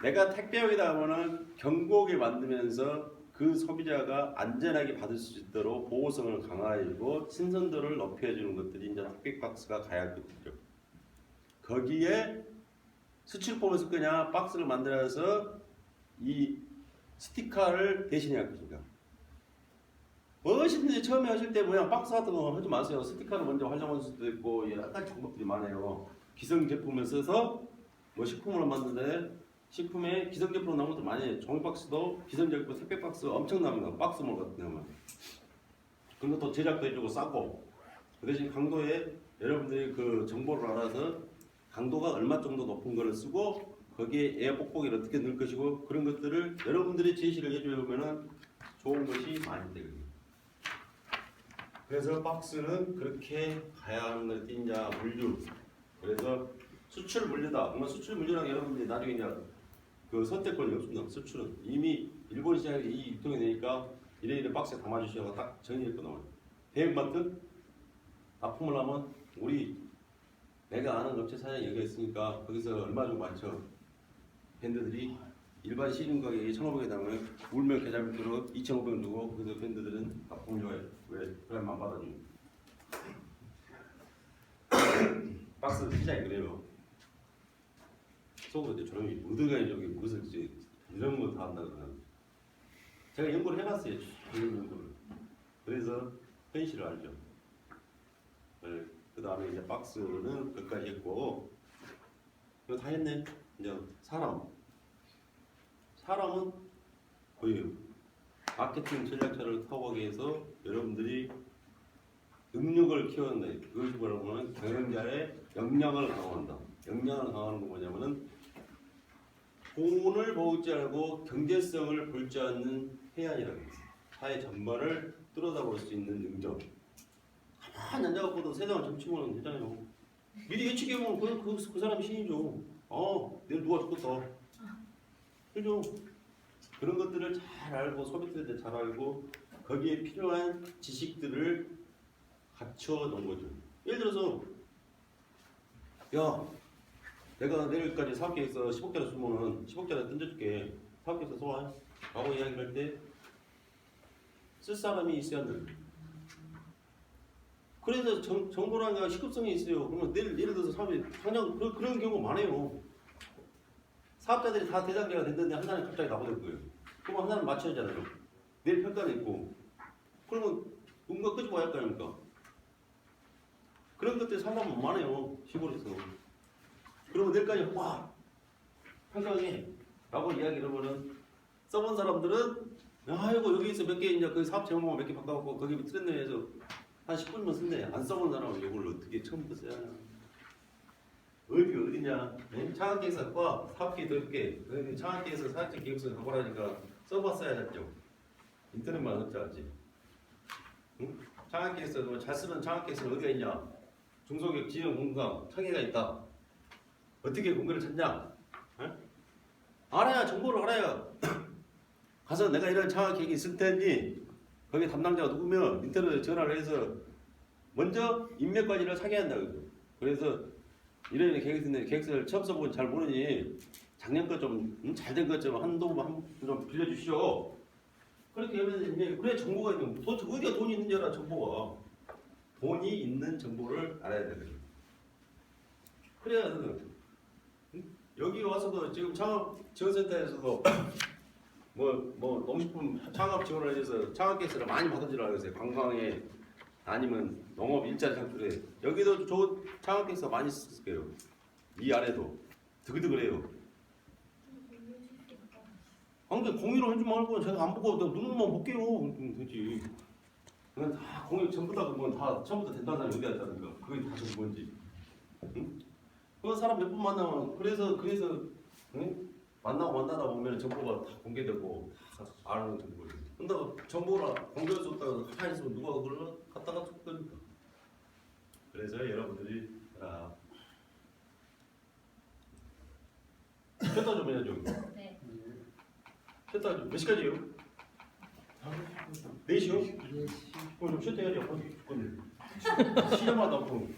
내가 택배용이다 하면은 경고하게 만들면서 그 소비자가 안전하게 받을 수 있도록 보호성을 강화해주고 신선도를 높여주는 것들이 이제 흑백 박스가 가야 할 것이죠. 거기에 수출법을 쓸 거냐, 박스를 만들어서 이 스티커를 대신해야 할 것인가. 무엇이든지 처음에 하실 때 그냥 박스 같은 거 하지 마세요. 스티커를 먼저 활용할 수도 있고 여러 가지 방법들이 많아요. 기성 제품을 써서 뭐 식품으로 만드는데 식품에 기성 제품으로 나온 것도 많이 해요. 종이 박스도 기성 제품, 택배 박스 엄청나는 거, 박스몰 같은 경우는 그런 것도 제작도 해주고 싸고 그 대신 강도에 여러분들이 그 정보를 알아서 강도가 얼마 정도 높은 거를 쓰고 거기에 에어 뽁뽁이를 어떻게 넣을 것이고 그런 것들을 여러분들이 제시를 해주면은 좋은 것이 많이 되거든요. 그래서 박스는 그렇게 가야 하는 걸 띠냐 물류. 그래서 수출 물류다. 그러면 수출 물류랑 여러분들이 나중에 이제 그 선택권이 없습니다. 수출은 이미 일본 시장에 이 유통이 되니까 이래 박스에 담아주셔서 딱 정리해서 나와요. 대형마트 납품을 하면 우리 내가 아는 업체 사장이 여기 있으니까 거기서 얼마 정도 맞춰. 밴드들이 일반 시중 가격이 1,500에 담으면 울며 계좌별로 2,500원 주고 거기서 밴드들은 납품료 왜 그래만 받아주고 박스 시장이 그래요. 속으로 이제 저놈이 어디가 저기 무슨 이런 거 다 한다고 그러나 제가 연구를 해봤어요. 이런 연구를. 그래서 현실을 알죠. 네. 그 다음에 이제 박스는 끝까지 했고 이거 다 했네. 이제 사람은 거의 마케팅 전략차를 타고하기 위해서 여러분들이 능력을 키워낸다. 그것이 뭐라고 하면 경영자의 역량을 강화한다. 역량을 강화하는 거 뭐냐면은 돈을 모으지 않고 경제성을 볼지 않는 해안이라고 해요. 사회 전반을 뚫어다볼 수 있는 능력. 가만히 앉아갖고도 세상을 점치고는 되잖아요. 미리 예측해보면 그 사람이 신이죠. 내일 누가 죽겠다. 그죠? 그런 것들을 잘 알고 소비자들 잘 알고 거기에 필요한 지식들을 갖춰 놓은 거죠. 예를 들어서 야 내가 내일까지 사업 계획서 10억짜리 쓰면은 10억짜리 던져줄게. 사업 계획서 써와 라고 이야기를 할 때 쓸 사람이 있어야 한다. 그래서 정보랑 시급성이 있어요. 그러면 내일 예를 들어서 사업이 당장 그런 경우가 많아요. 사업자들이 다 대장자가 됐는데 한 사람이 갑자기 나버릴 거예요. 그럼 한 사람 맞춰야 하잖아요. 내일 평가는 있고. 그러면 누군가 끄집어야 할 거 아닙니까? 그런 것들이 상담은 많아요. 시골에서. 그러면 내일까지 와 평가해 라고 이야기를 하면은 써본 사람들은 아이고 여기서 몇 개 이제 그 사업 제목만 몇 개 바꿔갖고 거기 트렌드에 해서 한 10분만 쓴대. 안 써본 사람은 이걸 어떻게 처음부터 써야 하나. 어디냐? 창학계에서 갖고 사업계 넓게 창학계에서 사업적 기획서 갖고 라니까 써봤어야 했죠. 인터넷만 없자지. 응? 창학계에서 잘 쓰는 창학계에서는 어디가 있냐? 중소기업 지원 공감 창의가 있다. 어떻게 공개를 찾냐? 응? 알아야 정보를 알아야 가서 내가 이런 창학 계획이 있을 테니 거기 담당자가 누구면 인터넷에 전화를 해서 먼저 인맥 관리를 사게 한다고. 그래서 이런 계획이 있는데 계획서를 처음 써보고 잘 모르니 작년 거 좀 잘 된 것 좀 한두 번 좀 빌려주시오. 그렇게 하면 이제 그래 정보가 있는 도대체 어디가 돈이 있는지 알아. 정보가 돈이 있는 정보를 알아야 되거든. 그래야 여기 와서도 지금 창업 지원센터에서도 뭐 농식품 창업 지원을 해서 창업계획서를 많이 받은 줄 알았어요. 관광에 아니면 농업 일자리 창출에 여기도 좋은 창업계획서 많이 썼을 거예요. 이 안에도 드글드글해요. 아무튼 공유를 하지 말고 제가 안 보고 눈만 볼게요. 되지. 그냥 다 공유 전부 다 그러면 다 처음부터 된다는 사람이 어디 갔다니까. 그게 다 전부 뭔지. 응? 그 사람 몇 분 만나면 그래서 응? 만나다 보면 정보가 다 공개되고 다 아는 정보를. 근데 정보를 공개할 수 없다고 가만히 있으면 누가 그걸 갖다가 줬다니까. 그래서 여러분들이 셔터 좀 해야죠. 네. 셔터 몇 시까지요? 4시요? 그럼 좀 셔터 해야죠. 그럼 시간마다 뭐